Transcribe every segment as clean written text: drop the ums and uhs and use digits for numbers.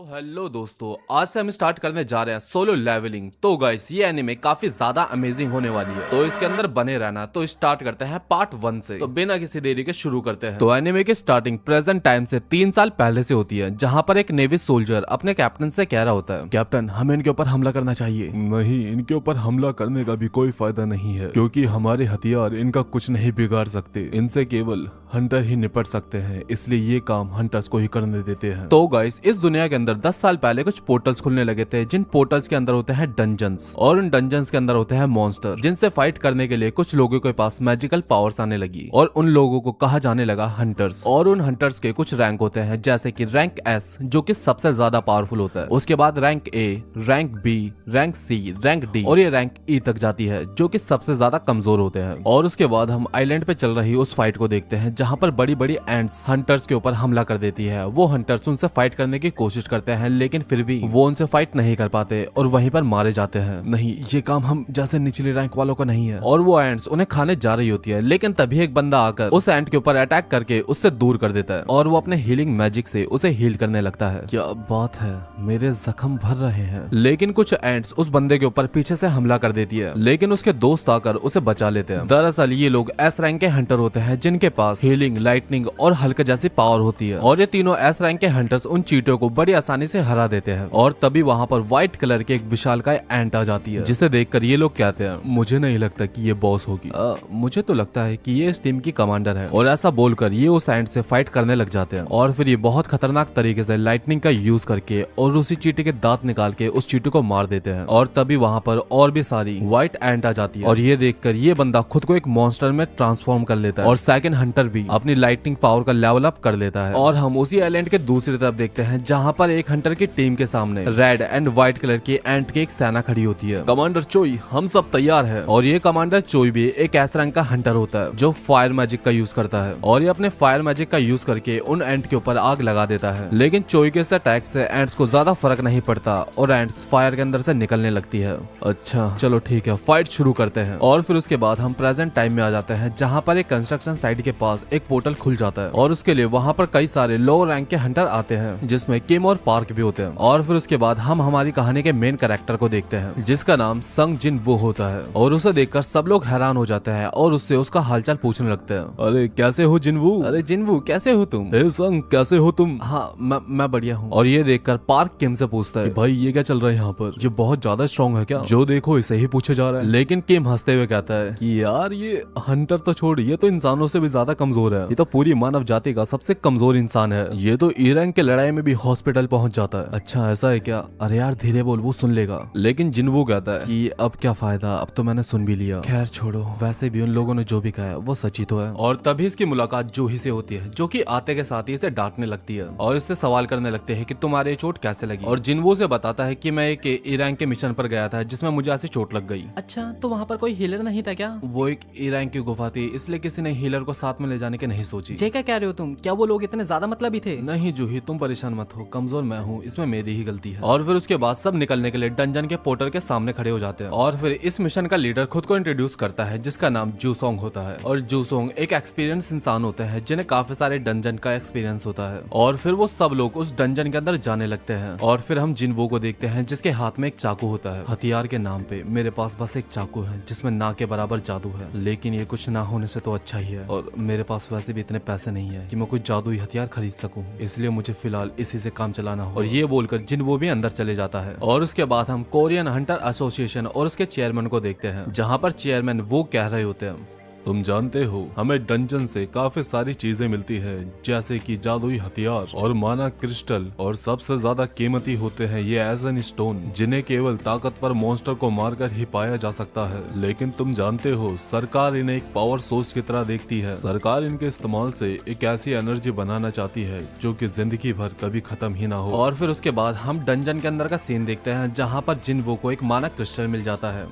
Hello दोस्तों, आज से हम स्टार्ट करने जा रहे हैं सोलो लेवलिंग। तो गाइस ये एनिमे काफी ज्यादा अमेजिंग होने वाली है, तो इसके अंदर बने रहना। तो स्टार्ट करते हैं पार्ट 1 से। तो बिना किसी देरी के शुरू करते हैं। तो एनिमे की स्टार्टिंग प्रेजेंट टाइम से 3 साल पहले से होती है, जहां पर एक नेवी सोल्जर अपने कैप्टन से कह रहा होता है, कैप्टन हमें इनके ऊपर हमला करना चाहिए। नहीं, इनके ऊपर हमला करने का भी कोई फायदा नहीं है, क्योंकि हमारे हथियार इनका कुछ नहीं बिगाड़ सकते। इनसे केवल हंटर ही निपट सकते हैं, इसलिए ये काम हंटर्स को ही करने देते हैं। तो गाइस इस दुनिया के अंदर 10 साल पहले कुछ पोर्टल्स खुलने लगे थे, जिन पोर्टल्स के अंदर होते हैं डंजन्स, और उन डंजन्स के अंदर होते हैं मॉन्स्टर, जिनसे फाइट करने के लिए कुछ लोगों के पास मैजिकल पावर्स आने लगी, और उन लोगों को कहा जाने लगा हंटर्स। और उन हंटर्स के कुछ रैंक होते हैं, जैसे कि रैंक एस जो कि सबसे ज्यादा पावरफुल होता है, उसके बाद rank A, rank B, rank C, rank D, और ये रैंक ई तक जाती है, जो कि सबसे ज्यादा कमजोर होते हैं। और उसके बाद हम आइलैंड पे चल रही उस फाइट को देखते हैं, जहां पर बड़ी बड़ी एंट्स हंटर्स के ऊपर हमला कर देती है। वो हंटर्स उनसे फाइट करने की कोशिश करते हैं, लेकिन फिर भी वो उनसे फाइट नहीं कर पाते और वहीं पर मारे जाते हैं। नहीं, ये काम हम जैसे निचले रैंक वालों का नहीं है। और वो एंट्स उन्हें खाने जा रही होती है, लेकिन तभी एक बंदा आकर उस एंट के ऊपर अटैक करके उससे दूर कर देता है, और वो अपने हीलिंग मैजिक से उसे हील करने लगता है। क्या बात है, मेरे जख्म भर रहे हैं। लेकिन कुछ एंट्स उस बंदे के ऊपर पीछे से हमला कर देती है, लेकिन उसके दोस्त आकर उसे बचा लेते हैं। दरअसल ये लोग एस रैंक के हंटर होते हैं, जिनके पास हीलिंग, लाइटनिंग और हल्क जैसी पावर होती है, और ये तीनों एस रैंक के हंटर्स उन चींटियों को बड़ी आसानी से हरा देते हैं। और तभी वहां पर व्हाइट कलर की एक विशालकाय एंट आ जाती है, जिसे देखकर ये लोग कहते हैं, मुझे नहीं लगता कि ये बॉस होगी। मुझे तो लगता है कि ये इस टीम की कमांडर है। और ऐसा बोलकर ये उस एंट से फाइट करने लग जाते हैं, और फिर ये बहुत खतरनाक तरीके से लाइटनिंग का यूज करके और उसी चींटी के दांत निकाल के उस चींटी को मार देते हैं। और तभी वहां पर और भी सारी व्हाइट एंट आ जाती है, और ये देखकर ये बंदा खुद को एक मॉन्स्टर में ट्रांसफॉर्म कर लेता है, और सेकंड हंटर भी अपनी लाइटनिंग पावर का लेवल अप कर लेता है। और हम उसी आइलैंड के दूसरी तरफ देखते हैं, जहां पर एक हंटर की टीम के सामने रेड एंड व्हाइट कलर की एंट की एक सेना खड़ी होती है। कमांडर चोई, हम सब तैयार हैं। और ये कमांडर चोई भी एक ऐसा रंग का हंटर होता है जो फायर मैजिक का यूज करता है, और ये अपने फायर मैजिक का यूज करके उन एंट के ऊपर आग लगा देता है। लेकिन चोई के इस अटैक से एंट्स को ज्यादा फर्क नहीं पड़ता, और एंट्स फायर के अंदर से निकलने लगती है। अच्छा, चलो ठीक है, फाइट शुरू करते हैं। और फिर उसके बाद हम प्रेजेंट टाइम में आ जाते हैं, जहां पर एक कंस्ट्रक्शन साइट के पास एक पोर्टल खुल जाता है, और उसके लिए वहां पर कई सारे लो रैंक के हंटर आते हैं, जिसमें किम और पार्क भी होते हैं। और फिर उसके बाद हम हमारी कहानी के मेन कैरेक्टर को देखते हैं, जिसका नाम संग जिन वो होता है। और उसे देखकर सब लोग हैरान हो जाते हैं और उससे उसका हालचाल पूछने लगते हैं। अरे कैसे हो जिनवू? अरे जिनवू कैसे हो तुम? हे संग, कैसे हो तुम? हाँ मैं बढ़िया हूँ। और ये देखकर पार्क किम से पूछता है, भाई ये क्या चल रहा है यहाँ पर? ये बहुत ज्यादा स्ट्रांग है क्या? जो देखो इसे ही पूछे जा रहा है। लेकिन किम हंसते हुए कहता है कि यार ये हंटर तो छोड़, ये तो इंसानों से भी ज्यादा कमजोर है। ये तो पूरी मानव जाति का सबसे कमजोर इंसान है। ये तो ई रैंक के लड़ाई में भी हॉस्पिटल पहुंच जाता है। अच्छा ऐसा है क्या? अरे यार धीरे बोल, वो सुन लेगा। लेकिन जिनवू कहता है कि अब क्या फायदा, अब तो मैंने सुन भी लिया। खैर छोड़ो, वैसे भी उन लोगों ने जो भी कहा है वो सच ही तो है। और तभी इसकी मुलाकात जूही से होती है, जो कि आते के साथ ही इसे डांटने लगती है और इससे सवाल करने लगते हैं कि तुम्हारे चोट कैसे लगी। और जिनवू से बताता है कि मैं एक ई रैंक के मिशन पर गया था, जिसमें मुझे ऐसी चोट लग गई। अच्छा, तो वहाँ पर कोई हीलर नहीं था क्या? वो एक ई रैंक की गुफा थी, इसलिए किसी ने हीलर को साथ में ले जाने की नहीं सोची। ये क्या कह रहे हो तुम? क्या वो लोग इतने ज्यादा मतलबी थे? नहीं जूही, तुम परेशान मत हो, कमजोर मैं हूँ, इसमें मेरी ही गलती है। और फिर उसके बाद सब निकलने के लिए डंजन के पोर्टल के सामने खड़े हो जाते हैं, और फिर इस मिशन का लीडर खुद को इंट्रोड्यूस करता है, जिसका नाम जूसोंग होता है। और जूसोंग एक एक्सपीरियंस इंसान होते हैं, जिन्हें काफी सारे डंजन का एक्सपीरियंस होता है। और फिर वो सब लोग उस डंजन के अंदर जाने लगते हैं, और फिर हम जिनवू को देखते हैं, जिसके हाथ में एक चाकू होता है। हथियार के नाम पे मेरे पास बस एक चाकू है, जिसमें ना के बराबर जादू है, लेकिन ये कुछ ना होने से तो अच्छा ही है। और मेरे पास वैसे भी इतने पैसे नहीं है कि मैं कोई जादुई हथियार खरीद सकूं, इसलिए मुझे फिलहाल इसी से काम चलाना हो। और ये बोलकर जिनवू भी अंदर चले जाता है। और उसके बाद हम कोरियन हंटर एसोसिएशन और उसके चेयरमैन को देखते हैं, जहाँ पर चेयरमैन वो कह रहे होते हैं, तुम जानते हो हमें डंजन से काफी सारी चीजें मिलती है, जैसे कि जादुई हथियार और माना क्रिस्टल, और सबसे ज्यादा कीमती होते हैं ये एजन स्टोन, जिन्हें केवल ताकतवर मॉन्स्टर को मारकर ही पाया जा सकता है। लेकिन तुम जानते हो सरकार इन्हें एक पावर सोर्स की तरह देखती है। सरकार इनके इस्तेमाल से एक ऐसी एनर्जी बनाना चाहती है जो कि जिंदगी भर कभी खत्म ही ना हो। और फिर उसके बाद हम डंजन के अंदर का सीन देखते हैं, जहाँ पर जिनवू को एक माना क्रिस्टल मिल जाता है।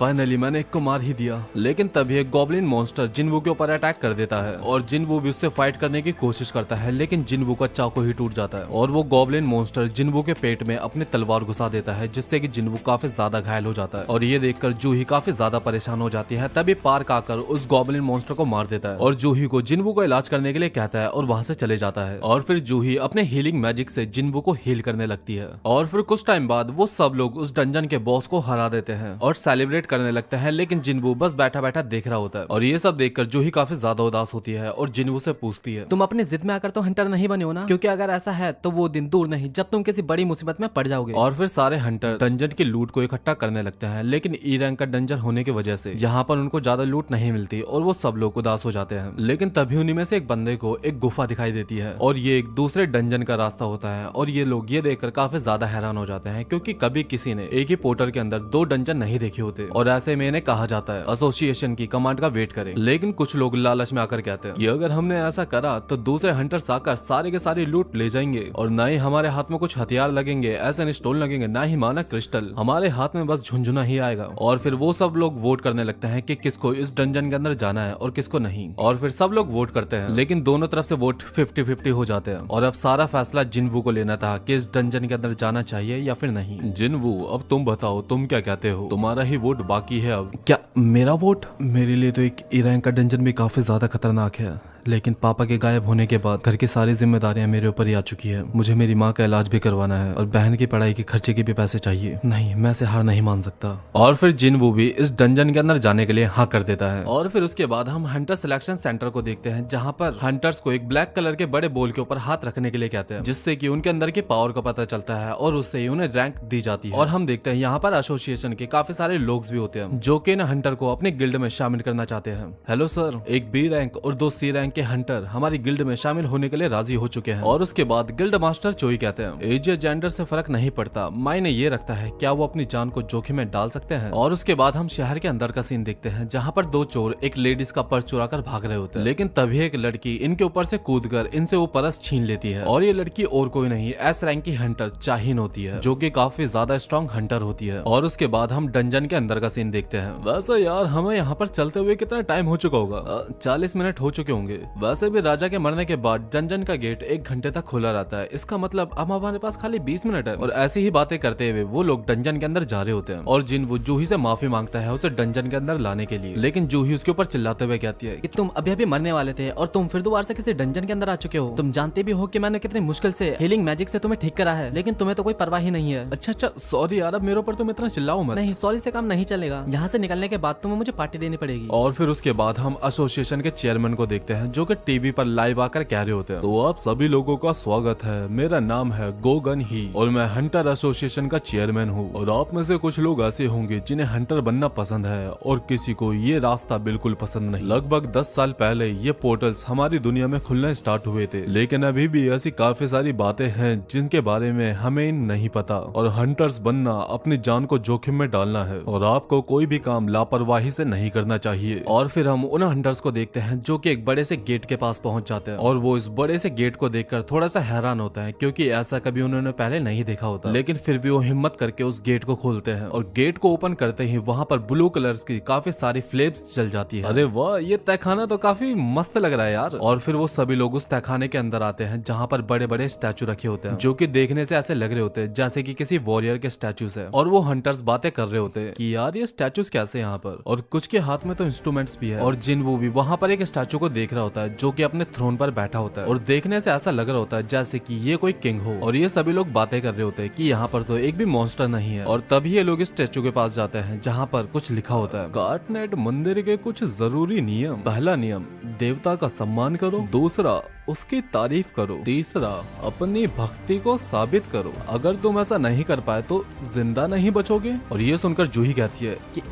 फाइनली मैंने एक को मार ही दिया। लेकिन तभी एक गॉब्लिन मॉन्स्टर जिनवू के ऊपर अटैक कर देता है और जिनवू भी उससे फाइट करने की कोशिश करता है, लेकिन जिनवू का चाकू ही टूट जाता है और वो गॉब्लिन मॉन्स्टर जिनवू के पेट में अपनी तलवार घुसा देता है, जिससे कि जिनवू काफी ज्यादा घायल हो जाता है। और ये देखकर जूही काफी ज्यादा परेशान हो जाती है। तभी पार्क आकर उस गॉब्लिन मॉन्स्टर को मार देता है और जूही को जिनवू को इलाज करने के लिए कहता है और वहां से चले जाता है। और फिर जूही अपने हीलिंग मैजिक से जिनवू को हील करने लगती है और फिर कुछ टाइम बाद वो सब लोग उस डंजन के बॉस को हरा देते हैं और सेलिब्रेट करने लगते हैं, लेकिन जिनवू बस बैठा बैठा देख रहा होता है। और ये सब देखकर जूही काफी ज्यादा उदास होती है और जिनवू से पूछती है, तुम अपनी जिद में आकर तो हंटर नहीं बने हो ना? क्योंकि अगर ऐसा है तो वो दिन दूर नहीं जब तुम किसी बड़ी मुसीबत में पड़ जाओगे। और फिर सारे हंटर डंजन की लूट को इकट्ठा करने लगते हैं, लेकिन ई रैंक का डंजन होने की वजह से यहाँ पर उनको ज्यादा लूट नहीं मिलती और वो सब लोग उदास हो जाते हैं। लेकिन तभी उन्हीं में से एक बंदे को एक गुफा दिखाई देती है और ये एक दूसरे डंजन का रास्ता होता है और ये लोग ये देखकर काफी ज्यादा हैरान हो जाते हैं, क्योंकि कभी किसी ने एक ही पोर्टल के अंदर दो डंजन नहीं देखे होते। और ऐसे में इन्हें कहा जाता है एसोसिएशन की कमांड का वेट करें। लेकिन कुछ लोग लालच में आकर कहते हैं कि अगर हमने ऐसा करा तो दूसरे हंटर्स आकर सारे के सारे लूट ले जाएंगे और न ही हमारे हाथ में कुछ हथियार लगेंगे, ऐसे स्टोन लगेंगे, ना ही माना क्रिस्टल, हमारे हाथ में बस झुंझुना ही आएगा। और फिर वो सब लोग वोट करने लगते हैं कि किसको इस डंजन के अंदर जाना है और किसको नहीं। और फिर सब लोग वोट करते हैं, लेकिन दोनों तरफ से वोट 50-50 हो जाते हैं और अब सारा फैसला जिनवू को लेना था कि इस डंजन के अंदर जाना चाहिए या फिर नहीं। जिनवू, अब तुम बताओ, तुम क्या कहते हो? तुम्हारा ही वोट बाकी है अब। क्या मेरा वोट? मेरे लिए तो एक ई रैंक का डंजन भी काफी ज्यादा खतरनाक है, लेकिन पापा के गायब होने के बाद घर की सारी जिम्मेदारियां मेरे ऊपर ही आ चुकी है। मुझे मेरी माँ का इलाज भी करवाना है और बहन की पढ़ाई के खर्चे के भी पैसे चाहिए। नहीं, मैं से हार नहीं मान सकता। और फिर जिनवू भी इस डंजन के अंदर जाने के लिए हाँ कर देता है। और फिर उसके बाद हम हंटर सिलेक्शन सेंटर को देखते हैं, जहाँ पर हंटर्स को एक ब्लैक कलर के बड़े बोल के ऊपर हाथ रखने के लिए कहते हैं, जिससे कि उनके अंदर के पावर का पता चलता है और उससे ही उन्हें रैंक दी जाती है। और हम देखते हैं यहाँ पर एसोसिएशन के काफी सारे लोग भी होते हैं जो कि इन हंटर को अपने गिल्ड में शामिल करना चाहते हैं। हेलो सर, एक बी रैंक और 2 सी रैंक के हंटर हमारी गिल्ड में शामिल होने के लिए राजी हो चुके हैं। और उसके बाद गिल्ड मास्टर चोई कहते हैं, एज या जेंडर से फर्क नहीं पड़ता, मायने ये रखता है क्या वो अपनी जान को जोखिम में डाल सकते हैं। और उसके बाद हम शहर के अंदर का सीन देखते हैं, जहाँ पर 2 चोर एक लेडीज का पर्स चुरा कर भाग रहे होते हैं, लेकिन तभी एक लड़की इनके ऊपर से कूदकर इनसे वो पर्स छीन लेती है। और ये लड़की और कोई नहीं, एस रैंक की हंटर चाहिन होती है, जो कि काफी ज्यादा स्ट्रॉन्ग हंटर होती है। और उसके बाद हम डंजन के अंदर का सीन देखते हैं। वैसे यार हमें यहाँ पर चलते हुए कितना टाइम हो चुका होगा? 40 मिनट हो चुके होंगे। वैसे भी राजा के मरने के बाद डंजन का गेट 1 घंटे तक खुला रहता है, इसका मतलब अब हमारे पास खाली 20 मिनट है। और ऐसी ही बातें करते हुए वो लोग डंजन के अंदर जा रहे होते हैं और जिनवू जूही से माफी मांगता है उसे डंजन के अंदर लाने के लिए, लेकिन जूही उसके ऊपर चिल्लाते हुए कहती है कि तुम अभी अभी मरने वाले थे और तुम फिर दोबारा से किसी डंजन के अंदर आ चुके हो। तुम जानते भी हो कि मैंने कितनी मुश्किल से हीलिंग मैजिक से तुम्हें ठीक करा है, लेकिन तुम्हें तो कोई परवाह ही नहीं है। अच्छा सॉरी यार, अब मेरे ऊपर तुम इतना चिल्लाओ मत। नहीं, सॉरी से काम नहीं चलेगा। यहाँ से निकलने के बाद तुम्हें मुझे पार्टी देनी पड़ेगी। और फिर उसके बाद हम एसोसिएशन के चेयरमैन को देखते हैं, जो कि टीवी पर लाइव आकर कह रहे होते हैं, तो आप सभी लोगों का स्वागत है। मेरा नाम है गोगन ही और मैं हंटर एसोसिएशन का चेयरमैन हूँ। और आप में से कुछ लोग ऐसे होंगे जिन्हें हंटर बनना पसंद है और किसी को ये रास्ता बिल्कुल पसंद नहीं। लगभग 10 साल पहले ये पोर्टल्स हमारी दुनिया में खुलना स्टार्ट हुए थे, लेकिन अभी भी ऐसी काफी सारी बातें हैं जिनके बारे में हमें नहीं पता। और हंटर्स बनना अपनी जान को जोखिम में डालना है और आपको कोई भी काम लापरवाही से नहीं करना चाहिए। और फिर हम उन हंटर्स को देखते हैं जो कि एक बड़े से गेट के पास पहुंच जाते हैं और वो इस बड़े से गेट को देखकर थोड़ा सा हैरान होता है, क्योंकि ऐसा कभी उन्होंने पहले नहीं देखा होता। लेकिन फिर भी वो हिम्मत करके उस गेट को खोलते हैं और गेट को ओपन करते ही वहाँ पर ब्लू कलर्स की काफी सारी फ्लेम्स चल जाती है। अरे वाह, ये तहखाना तो काफी मस्त लग रहा है यार। और फिर वो सभी लोग उस तहखाने के अंदर आते हैं, जहाँ पर बड़े बड़े स्टैचू रखे होते हैं, जो कि देखने से ऐसे लग रहे होते हैं जैसे कि किसी वॉरियर के स्टैचूज है। और वो हंटर्स बातें कर रहे होते हैं कि यार ये स्टैचूज कैसे यहाँ पर, और कुछ के हाथ में तो इंस्ट्रूमेंट्स भी है। और जिनवू भी वहाँ पर एक स्टैचू को देख रहा होता है, जो कि अपने थ्रोन पर बैठा होता है और देखने से ऐसा लग रहा होता है जैसे कि ये कोई किंग हो। और ये सभी लोग बातें कर रहे होते हैं कि यहाँ पर तो एक भी मॉन्स्टर नहीं है। और तभी ये लोग इस स्टैचू के पास जाते हैं, जहाँ पर कुछ लिखा होता है, गार्टनेट मंदिर के कुछ जरूरी नियम। पहला नियम, देवता का सम्मान करो। दूसरा, उसकी तारीफ करो। तीसरा, अपनी भक्ति को साबित करो। अगर तुम ऐसा नहीं कर पाए तो जिंदा नहीं बचोगे। और ये सुनकर जूही कहती है कि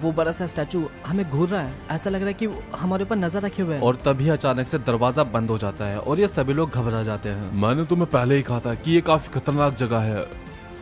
वो बड़ा सा स्टैचू हमें घूर रहा है, ऐसा लग रहा है कि वो हमारे ऊपर नजर रखे हुए है। और तभी अचानक से दरवाजा बंद हो जाता है और ये सभी लोग घबरा जाते हैं। मैंने तुम्हें पहले ही कहा था कि ये काफी खतरनाक जगह है।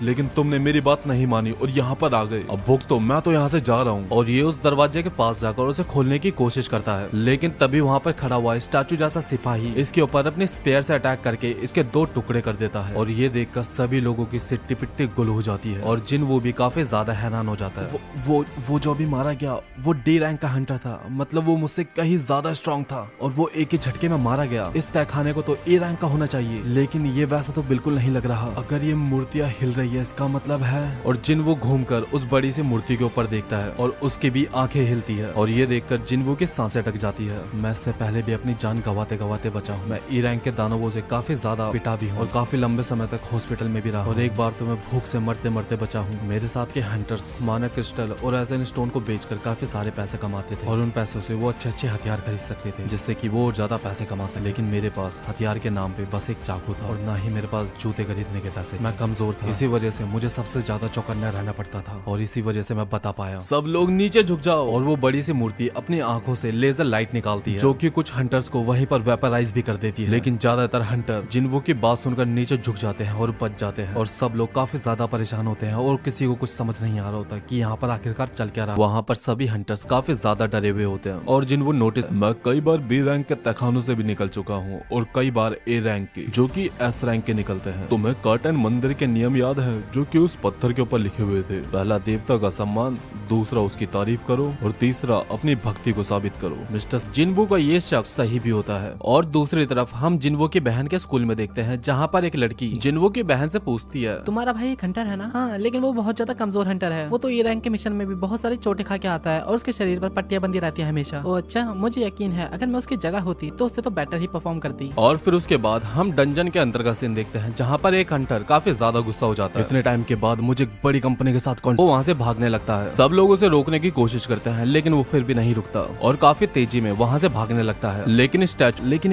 लेकिन तुमने मेरी बात नहीं मानी और यहाँ पर आ गए। अब भुगतो, मैं तो यहाँ से जा रहा हूँ। और ये उस दरवाजे के पास जाकर उसे खोलने की कोशिश करता है, लेकिन तभी वहाँ पर खड़ा हुआ स्टैचू जैसा सिपाही इसके ऊपर अपने स्पेयर से अटैक करके इसके 2 टुकड़े कर देता है। और ये देखकर सभी लोगों की सिट्टी पिट्टी गुल हो जाती है और जिनवू भी काफी ज्यादा हैरान हो जाता है। वो जो अभी मारा गया वो डी रैंक का हंटर था, मतलब वो मुझसे कहीं ज्यादा स्ट्रांग था और वो एक ही झटके में मारा गया। इस तहखाने को तो ए रैंक का होना चाहिए, लेकिन ये वैसा तो बिल्कुल नहीं लग रहा। अगर ये मूर्तियां हिल रही है इसका मतलब है। और जिनवू घूमकर उस बड़ी सी मूर्ति के ऊपर देखता है और उसकी भी आंखें हिलती है और ये देखकर जिनवू की सांसें अटक जाती है। मैं इससे पहले भी अपनी जान गवाते गवाते बचा हूँ। मैं ए रैंक के दानवों से काफी ज्यादा पिटा भी हूँ और काफी लंबे समय तक हॉस्पिटल में भी रहा, और एक बार तो मैं भूख से मरते मरते बचा हूँ। मेरे साथ के हंटर्स माना क्रिस्टल और एजन स्टोन को बेचकर काफी सारे पैसे कमाते थे और उन पैसों से वो अच्छे अच्छे हथियार खरीद सकते थे जिससे कि वो और ज्यादा पैसे कमा सके। लेकिन मेरे पास हथियार के नाम पे बस एक चाकू था और ना ही मेरे पास जूते खरीदने के पैसे। मैं कमजोर था, इसी वजह से मुझे सबसे ज्यादा चौकन्ना रहना पड़ता था और इसी वजह से मैं बता पाया। सब लोग नीचे झुक जाओ। और वो बड़ी सी मूर्ति अपनी आंखों से लेजर लाइट निकालती है जो कि कुछ हंटर्स को वहीं पर वेपराइज भी कर देती है। लेकिन ज्यादातर हंटर जिनवू की बात सुनकर नीचे झुक जाते हैं और बच जाते हैं और सब लोग काफी ज्यादा परेशान होते हैं और किसी को कुछ समझ नहीं आ रहा होता कि यहाँ पर आखिरकार चल क्या रहा। वहाँ पर सभी हंटर्स काफी ज्यादा डरे हुए होते हैं और जिनवू नोटिस, मैं कई बार बी रैंक के तहखानों से भी निकल चुका हूँ और कई बार ए रैंक के, जो कि एस रैंक के निकलते हैं। तुम्हें कर्टन मंदिर के नियम याद है जो कि उस पत्थर के ऊपर लिखे हुए थे? पहला देवता का सम्मान, दूसरा उसकी तारीफ करो और तीसरा अपनी भक्ति को साबित करो। मिस्टर जिनवू का ये शख्स सही भी होता है। और दूसरी तरफ हम जिनवू की बहन के स्कूल में देखते हैं जहाँ पर एक लड़की जिनवू की बहन से पूछती है, तुम्हारा भाई एक हंटर है ना? हाँ, लेकिन वो बहुत ज्यादा कमजोर हंटर है। वो तो ए रैंक के मिशन में भी बहुत सारी चोटें खा के आता है और उसके शरीर पर पट्टियां बंधी रहती है हमेशा। ओ अच्छा, मुझे यकीन है अगर मैं उसकी जगह होती तो उससे तो बेटर ही परफॉर्म करती। और फिर उसके बाद हम डंजन के अंदर का सीन देखते हैं जहाँ पर एक हंटर काफी ज्यादा गुस्सा हो जाता है। इतने टाइम के बाद मुझे एक बड़ी कंपनी के साथ वो वहाँ से भागने लगता है। सब लोग उसे रोकने की कोशिश करते हैं लेकिन वो फिर भी नहीं रुकता और काफी तेजी में वहाँ से भागने लगता है। लेकिन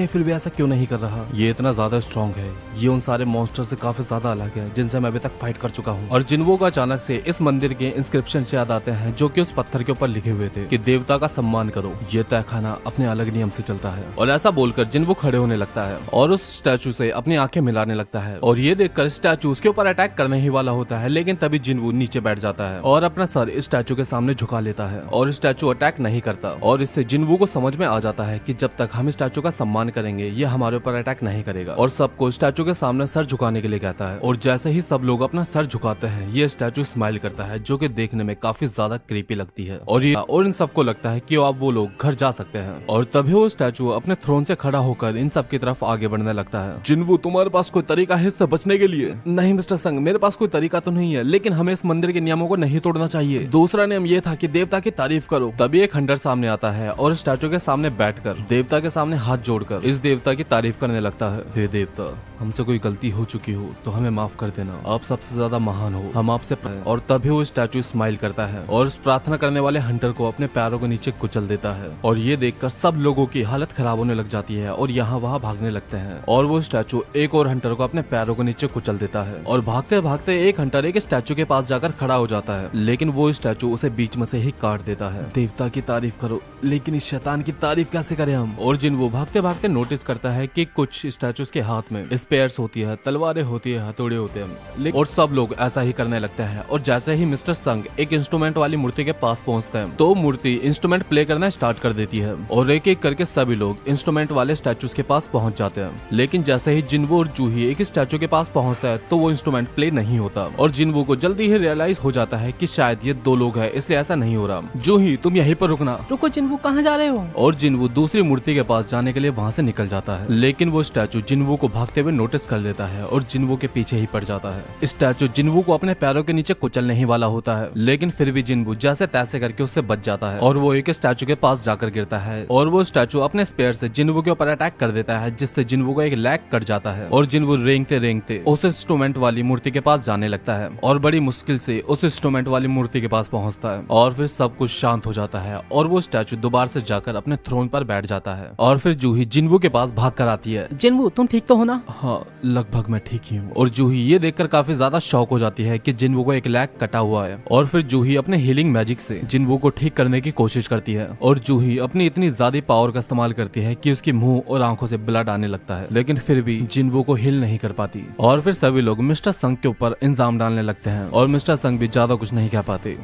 ये फिर भी ऐसा क्यों नहीं कर रहा? ये इतना ज्यादा स्ट्रॉन्ग है, ये उन सारे मॉन्स्टर से काफी ज्यादा अलग है जिनसे मैं अभी तक फाइट कर चुका हूँ। और जिनवू को अचानक से इस मंदिर के इंस्क्रिप्शन याद आते हैं जो कि उस पत्थर के ऊपर लिखे हुए थे कि देवता का सम्मान करो, ये तहखाना अपने अलग नियम से चलता है। और ऐसा बोलकर जिनवू खड़े होने लगता है और उस स्टैचू से अपनी आंखें मिलाने लगता है और ये देखकर स्टैचू उसके ऊपर अटैक करने ही वाला होता है, लेकिन तभी जिनवू नीचे बैठ जाता है और अपना सर इस स्टैचू के सामने झुका लेता है और स्टैचू अटैक नहीं करता। और इससे जिनवू को समझ में आ जाता है कि जब तक हम स्टैचू का सम्मान करेंगे ये हमारे ऊपर अटैक नहीं करेगा और सबको स्टैचू के सामने सर झुकाने के लिए कहता है। और जैसे ही सब लोग अपना सर झुकाते हैं ये स्टैचू स्माइल करता है जो कि देखने में काफी ज्यादा क्रीपी लगती है और इन सबको लगता है कि अब वो लोग घर जा सकते हैं। और तभी वो स्टैचू अपने थ्रोन से खड़ा होकर इन सब की तरफ आगे बढ़ने लगता है। जिनवू, तुम्हारे पास कोई तरीका है इससे बचने के लिए? नहीं मिस्टर संग, मेरे पास कोई तरीका तो नहीं है, लेकिन हमें इस मंदिर के नियमों को नहीं तोड़ना चाहिए। दूसरा नियम ये था कि देवता की तारीफ करो। तभी एक हंटर सामने आता है और स्टैचू के सामने बैठकर देवता के सामने हाथ जोड़कर इस देवता की तारीफ करने लगता है। हे देवता, हमसे कोई गलती हो चुकी हो तो हमें माफ कर देना, आप सबसे ज्यादा महान हो, हम आपसे। और तभी वो स्टैचू स्माइल करता है और उस प्रार्थना करने वाले हंटर को अपने पैरों के नीचे कुचल देता है और ये देखकर सब लोगों की हालत खराब होने लग जाती है और यहाँ वहाँ भागने लगते हैं। और वो स्टैचू एक और हंटर को अपने पैरों के नीचे कुचल देता है और भागते भागते एक हंटर एक स्टैचू के पास जाकर खड़ा हो जाता है, लेकिन वो स्टैचू उसे बीच में से ही काट देता है। देवता की तारीफ करो, लेकिन इस शैतान की तारीफ कैसे करें हम? और जिनवू भागते भागते नोटिस करता है कि कुछ स्टैचूज के हाथ में स्पेयर्स होती है, तलवारें होती है, हथौड़े होते हैं, और सब लोग ऐसा ही करने लगते हैं। और जैसे ही मिस्टर संग एक इंस्ट्रूमेंट वाली मूर्ति के पास पहुंचते हैं तो मूर्ति इंस्ट्रूमेंट प्ले करना स्टार्ट कर देती है और एक एक करके सभी लोग इंस्ट्रूमेंट वाले स्टैचूज के पास पहुंच जाते हैं। लेकिन जैसे ही जिनवू और जूही एक स्टैचू के पास पहुंचता है तो वो इंस्ट्रूमेंट प्ले नहीं होता और जिनवू को जल्दी ही रियलाइज हो जाता है कि शायद ये 2 लोग हैं, इसलिए ऐसा नहीं हो रहा। जूही, तुम यहीं पर रुकना। रुको जिनवू, कहाँ जा रहे हो? और जिनवू दूसरी मूर्ति के पास जाने के लिए वहाँ से निकल जाता है, लेकिन वो स्टैचू जिनवू को भागते हुए नोटिस कर लेता है और जिनवू के पीछे ही पड़ जाता है। स्टैचू जिनवू को अपने पैरों के नीचे कुचलने ही वाला होता है, लेकिन फिर भी जिनवू जैसे तैसे करके उससे बच जाता है और वो एक स्टैचू के पास जाकर गिरता है और वो स्टैचू अपने स्पेयर से जिनवू के ऊपर अटैक कर देता है, जिससे जिनवू का एक लेग कट जाता है और जिनवू रेंगते रेंगते उस इंस्ट्रूमेंट वाली मूर्ति के पास जाने लगता है और बड़ी मुश्किल से उस इंस्ट्रूमेंट वाली मूर्ति के पास पहुंचता है और फिर सब कुछ शांत हो जाता है और वो स्टैचू दोबारा से जाकर अपने थ्रोन पर बैठ जाता है। और फिर जूही जिनवू के पास भाग कर आती है। जिनवू, तुम ठीक तो हो ना? हाँ, लगभग मैं ठीक ही हूँ। और जूही ये देखकर काफी ज्यादा शॉक हो जाती है कि जिनवू को एक लेग कटा हुआ है और फिर जूही अपने हीलिंग मैजिक से जिनवू को ठीक करने की कोशिश करती है और जूही अपनी इतनी ज्यादा पावर का इस्तेमाल करती है कि उसकी मुंह और आंखों से ब्लड आने लगता है, लेकिन फिर भी जिनवू को हिल नहीं कर पाती। और फिर सभी लोग मिस्टर संग के ऊपर इंजाम डालने लगते हैं और मिस्टर संग भी ज्यादा कुछ नहीं कह पाते।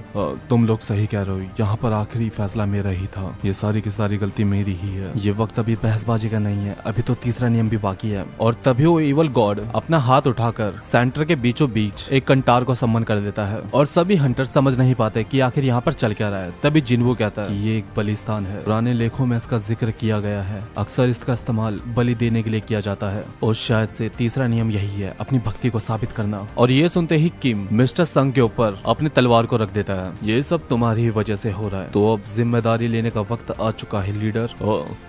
तुम लोग सही कह रहे हो, यहाँ पर आखिरी फैसला मेरा ही था, ये सारी की सारी गलती मेरी ही है। ये वक्त अभी बहसबाजी का नहीं है, अभी तो तीसरा नियम भी बाकी है। और तभी वो इवल गॉड अपना हाथ उठाकर सेंटर के बीचों बीच एक कंटार को सम्मन कर देता है और सभी हंटर समझ नहीं पाते कि आखिर यहाँ पर चल क्या रहा है। तभी जिन्वो कहता है कि ये एक बलिस्तान है, पुराने लेखों में इसका जिक्र किया गया है, अक्सर इसका इस्तेमाल बलि देने के लिए किया जाता है और शायद से तीसरा नियम यही है, अपनी भक्ति को साबित करना। और ये सुनते ही किम मिस्टर संग के ऊपर अपनी तलवार को रख देता है। ये सब तुम्हारी ही वजह से हो रहा है, तो अब जिम्मेदारी लेने का वक्त आ चुका है लीडर।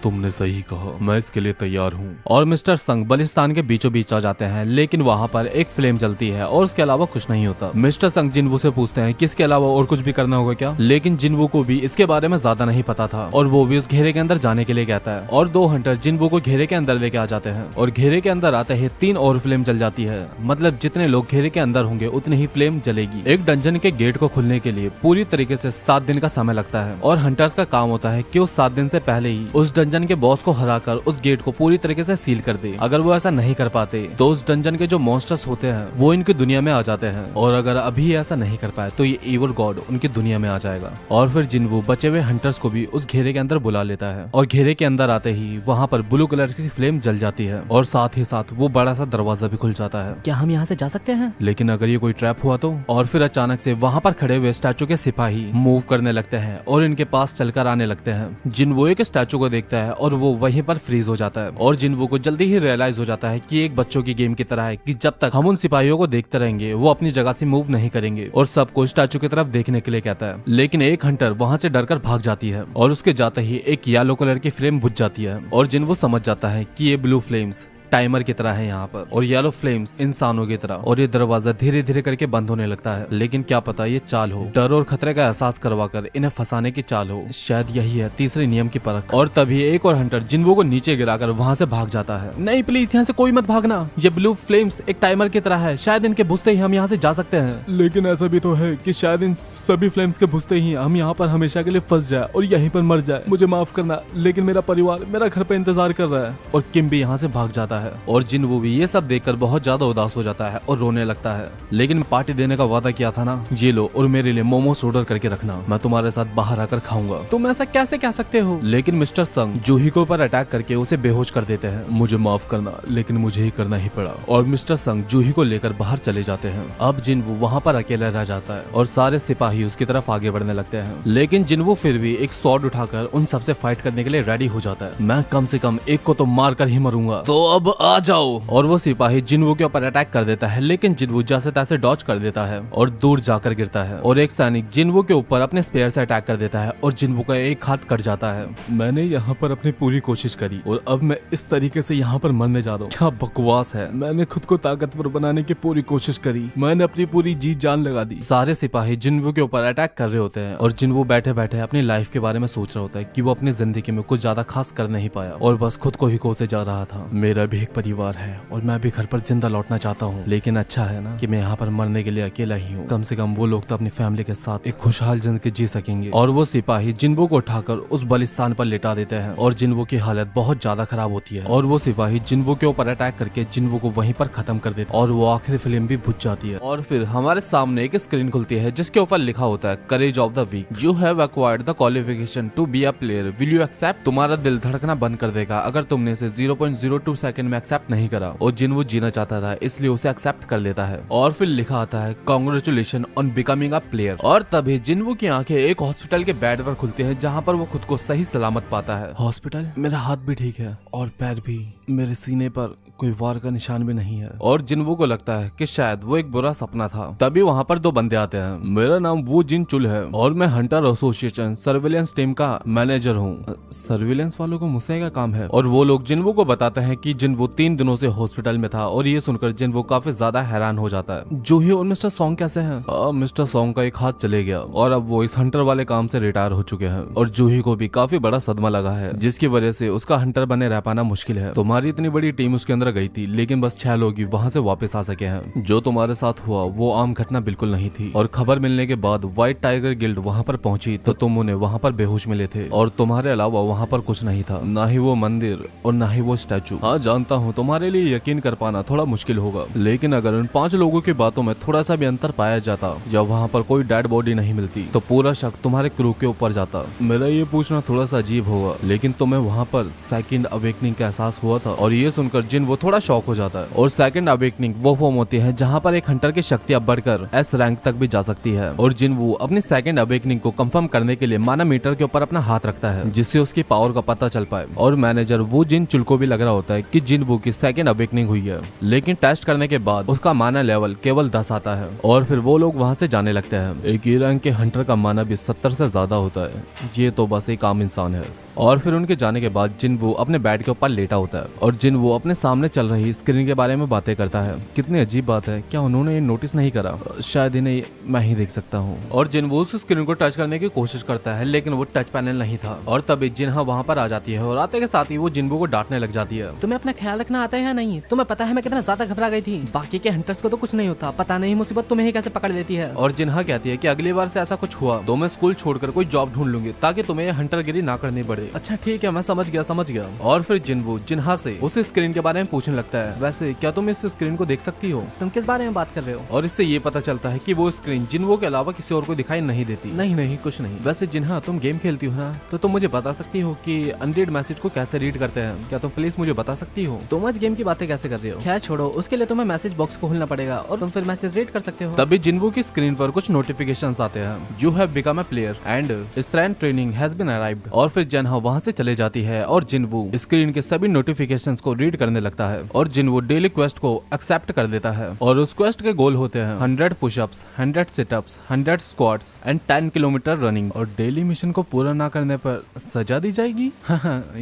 तुमने सही कहा, मैं इसके लिए तैयार हूँ। और मिस्टर संग बलिस्तान के बीचों बीच आ जाते हैं, लेकिन वहाँ पर एक फ्लेम जलती है और उसके अलावा कुछ नहीं होता। मिस्टर संग जिन्वो से पूछते हैं कि इसके अलावा और कुछ भी करना होगा क्या, लेकिन जिन्वो को भी इसके बारे में ज्यादा नहीं पता था और वो भी उस घेरे के अंदर जाने के लिए कहता है। और दो हंटर जिन्वो को घेरे के अंदर लेके आ जाते हैं और घेरे के अंदर आते ही 3 और फ्लेम जल जाती है। मतलब जितने लोग घेरे के अंदर होंगे उतनी ही फ्लेम जलेगी। एक डंजन के गेट को खुलने के लिए पूरी तरीके से 7 दिन का समय लगता है और हंटर्स का काम होता है कि उस 7 दिन से पहले ही उस डंजन के बॉस को हराकर उस गेट को पूरी तरीके से सील कर दे। अगर वो ऐसा नहीं कर पाते तो उस डंजन के जो मॉन्स्टर्स होते हैं वो इनकी दुनिया में आ जाते हैं और अगर अभी ऐसा नहीं कर पाए तो ये इविल गॉड उनकी दुनिया में आ जाएगा। और फिर जिन्वो बचे हुए हंटर्स को भी उस घेरे के अंदर बुला लेता है और घेरे के अंदर आते ही वहाँ पर ब्लू कलर की फ्लेम जल जाती है और साथ ही साथ वो बड़ा सा दरवाजा भी खुल जाता है। क्या हम यहाँ से जा सकते हैं? लेकिन अगर ये कोई ट्रैप हुआ तो? और फिर अचानक से वहाँ पर खड़े हुए स्टैचू के सिपाही मूव करने लगते हैं और इनके पास चलकर आने लगते हैं। जिन्वो एक स्टैचू को देखता है और वो वहीं पर फ्रीज हो जाता है और जिन्वो को जल्दी ही रियलाइज हो जाता है कि एक बच्चों की गेम की तरह है कि जब तक हम उन सिपाहियों को देखते रहेंगे वो अपनी जगह से मूव नहीं करेंगे और सबको स्टैचू की तरफ देखने के लिए कहता है। लेकिन एक हंटर वहाँ से डरकर भाग जाती है और उसके जाते ही एक येलो कलर की फ्लेम बुझ जाती है और जिन्वो समझ जाता है कि ये ब्लू फ्लेम्स टाइमर की तरह है यहाँ पर और येलो फ्लेम्स इंसानों की तरह। और ये दरवाजा धीरे धीरे करके बंद होने लगता है, लेकिन क्या पता ये चाल हो, डर और खतरे का एहसास करवाकर इन्हें फंसाने की चाल हो। शायद यही है तीसरे नियम की परख। और तभी एक और हंटर जिन्वो को नीचे गिराकर वहाँ से भाग जाता है। नहीं प्लीज, यहाँ से कोई मत भागना, ये ब्लू फ्लेम्स एक टाइमर की तरह है, शायद इनके बुझते ही हम यहाँ से जा सकते हैं। लेकिन ऐसा भी तो है कि शायद इन सभी फ्लेम्स के बुझते ही हम यहाँ पर हमेशा के लिए फंस जाए और यहीं पर मर जाए। मुझे माफ करना, लेकिन मेरा परिवार मेरा घर पे इंतजार कर रहा है। और किम भी यहाँ से भाग जाता है और जिन्वो भी ये सब देखकर बहुत ज्यादा उदास हो जाता है और रोने लगता है। लेकिन पार्टी देने का वादा किया था ना, ये लो और मेरे लिए मोमोस ऑर्डर करके रखना, मैं तुम्हारे साथ बाहर आकर खाऊंगा। तुम ऐसा कैसे कह सकते हो? लेकिन मिस्टर संग जूही के ऊपर अटैक करके उसे बेहोश कर देते हैं। मुझे माफ करना, लेकिन मुझे ही करना ही पड़ा। और मिस्टर संग जूही को लेकर बाहर चले जाते हैं। अब जिन्वो वहाँ पर अकेला रह जाता है और सारे सिपाही उसकी तरफ आगे बढ़ने लगते हैं। लेकिन जिन्वो फिर भी एक स्वॉर्ड उठाकर उन सबसे फाइट करने के लिए रेडी हो जाता है। मैं कम से कम एक को तो मार कर ही मरूंगा, तो अब आ जाओ। और वो सिपाही जिन्वो के ऊपर अटैक कर देता है, लेकिन जिन्वो जैसे तैसे डॉज कर देता है और दूर जाकर गिरता है। और एक सैनिक जिन्वो के ऊपर अपने स्पेयर से अटैक कर देता है और जिन्वो का एक हाथ कट जाता है। मैंने यहाँ पर अपनी पूरी कोशिश करी और अब मैं इस तरीके से यहाँ पर मरने जा रहा हूँ। क्या बकवास है। मैंने खुद को ताकतवर बनाने की पूरी कोशिश करी, मैंने अपनी पूरी जी जान लगा दी। सारे सिपाही जिन्वो के ऊपर अटैक कर रहे होते हैं और जिन्वो बैठे बैठे अपनी लाइफ के बारे में सोच रहा होता है कि वो अपनी जिंदगी में कुछ ज्यादा खास कर नहीं पाया और बस खुद को ही कोसे जा रहा था। मेरा भी एक परिवार है और मैं भी घर पर जिंदा लौटना चाहता हूँ, लेकिन अच्छा है ना कि मैं यहाँ पर मरने के लिए अकेला ही हूँ। कम से कम वो लोग तो अपनी फैमिली के साथ एक खुशहाल जिंदगी जी सकेंगे। और वो सिपाही जिन्वो को उठाकर उस बलिस्तान पर लिटा देते हैं और जिन्वो की हालत बहुत ज्यादा खराब होती है। और वो सिपाही जिन्वो के ऊपर अटैक करके जिन्वो को वहीं पर खत्म कर देते और वो आखिरी फिल्म भी बुझ जाती है। और फिर हमारे सामने एक स्क्रीन खुलती है जिसके ऊपर लिखा होता है courage of the week, you have acquired the qualification to be a player, will you accept. तुम्हारा दिल धड़कना बंद कर देगा अगर तुमने इसे 0.02 सेकंड में एक्सेप्ट नहीं करा। और जिन्वो जीना चाहता था इसलिए उसे एक्सेप्ट कर लेता है। और फिर लिखा आता है congratulation on becoming a player. और तभी जिन्वो की आंखें एक हॉस्पिटल के बेड पर खुलती हैं जहां पर वो खुद को सही सलामत पाता है। हॉस्पिटल? मेरा हाथ भी ठीक है और पैर भी, मेरे सीने पर कोई वार का निशान भी नहीं है। और जिन्वो को लगता है कि शायद वो एक बुरा सपना था। तभी वहाँ पर 2 बंदे आते हैं। मेरा नाम वो जिन चुल है और मैं हंटर एसोसिएशन सर्विलेंस टीम का मैनेजर हूँ। सर्विलेंस वालों को मुझसे का काम है। और वो लोग जिन्वो को बताते हैं कि जिन्वो 3 दिनों से हॉस्पिटल में था और ये सुनकर जिन्वो काफी ज्यादा हैरान हो जाता है। जूही और मिस्टर सॉन्ग कैसे हैं? मिस्टर सॉन्ग का एक हाथ चले गया और अब वो इस हंटर वाले काम से रिटायर हो चुके हैं। और जूही को भी काफी बड़ा सदमा लगा है जिसकी वजह से उसका हंटर बने रह पाना मुश्किल है। तुम्हारी इतनी बड़ी टीम उसके अंदर तरह गई थी, लेकिन बस 6 लोग ही वहाँ से वापस आ सके हैं। जो तुम्हारे साथ हुआ वो आम घटना बिल्कुल नहीं थी, और खबर मिलने के बाद व्हाइट टाइगर गिल्ड वहाँ पर पहुंची तो तुम उन्हें वहाँ पर बेहोश मिले थे, और तुम्हारे अलावा वहाँ पर कुछ नहीं था, ना ही वो मंदिर और ना ही वो स्टैचू। हाँ जानता हूँ तुम्हारे लिए यकीन कर पाना थोड़ा मुश्किल होगा, लेकिन अगर उन 5 लोगों की बातों में थोड़ा सा भी अंतर पाया जाता या वहाँ पर कोई डेड बॉडी नहीं मिलती तो पूरा शक तुम्हारे क्रू के ऊपर जाता। मेरा ये पूछना थोड़ा सा अजीब होगा, लेकिन तुम्हें वहाँ पर सेकंड अवेकनिंग का एहसास हुआ था, और ये सुनकर जिन वो थोड़ा शॉक हो जाता है। और सेकंड अवेकनिंग वो फॉर्म होती है जहाँ पर एक हंटर की शक्ति अब बढ़कर एस रैंक तक भी जा सकती है, और जिन वो अपनी सेकंड अवेकनिंग को कंफर्म करने के लिए माना मीटर के ऊपर अपना हाथ रखता है, जिससे उसकी पावर का पता चल पाए। और मैनेजर वो जिन चुल को भी लग रहा होता है कि जिन वो की सेकंड अवेकनिंग हुई है, लेकिन टेस्ट करने के बाद उसका माना लेवल केवल 10 आता है, और फिर वो लोग वहाँ से जाने लगते हैं। एक ई रैंक के हंटर का माना भी 70 से ज्यादा होता है, ये तो बस एक आम इंसान है। और फिर उनके जाने के बाद जिन वो अपने बेड के ऊपर लेटा होता है, और जिन वो अपने सामने चल रही स्क्रीन के बारे में बातें करता है। कितनी अजीब बात है, क्या उन्होंने ये नोटिस नहीं करा? शायद इन्हें मैं ही देख सकता हूँ। और जिन वो उस स्क्रीन को टच करने की कोशिश करता है, लेकिन वो टच पैनल नहीं था, और तभी जिन्हा वहाँ पर आ जाती है, और आते के साथ ही वो जिनबू को डांटने लग जाती है। तुम्हें अपना ख्याल रखना आता है या नहीं? तुम्हें पता है मैं कितना ज्यादा घबरा गई थी, बाकी के हंटर्स को तो कुछ नहीं होता, पता नहीं मुसीबत तुम्हें ही कैसे पकड़ लेती है। और जिन्हा कहती है कि अगली बार से ऐसा कुछ हुआ तो मैं स्कूल छोड़कर कोई जॉब ढूंढ लूंगी, ताकि तुम्हें ये हंटरगिरी ना करनी पड़े। अच्छा ठीक है, मैं समझ गया। और फिर जिनवू जिन्हा से उस स्क्रीन के बारे में पूछने लगता है, वैसे क्या तुम इस स्क्रीन को देख सकती हो? तुम किस बारे में बात कर रहे हो? और इससे ये पता चलता है कि वो स्क्रीन जिनवू के अलावा किसी और को दिखाई नहीं देती। नहीं कुछ नहीं। वैसे जिन्हा तुम गेम खेलती हो ना, तो तुम मुझे बता सकती हो कि अनरीड मैसेज को कैसे रीड करते हैं? क्या तुम प्लीज मुझे बता सकती हो? तुम आज गेम की बातें कैसे कर रहे हो? खैर छोड़ो, उसके लिए तुम्हें मैसेज बॉक्स को खोलना पड़ेगा और तुम फिर मैसेज रीड कर सकते हो। तभी जिनवू की स्क्रीन पर कुछ नोटिफिकेशंस आते हैं, you have become a player and strength training has been arrived. और फिर जिन्हा वहां से चले जाती है, और जिनवू स्क्रीन के सभी नोटिफिकेशंस को रीड करने लगता है, और जिनवू डेली क्वेस्ट को एक्सेप्ट कर देता है। और उस क्वेस्ट के गोल होते हैं 100 pushups, 100 sit-ups, 100 squats and 10 kilometre running. और डेली मिशन को पूरा ना करने पर सजा दी जाएगी।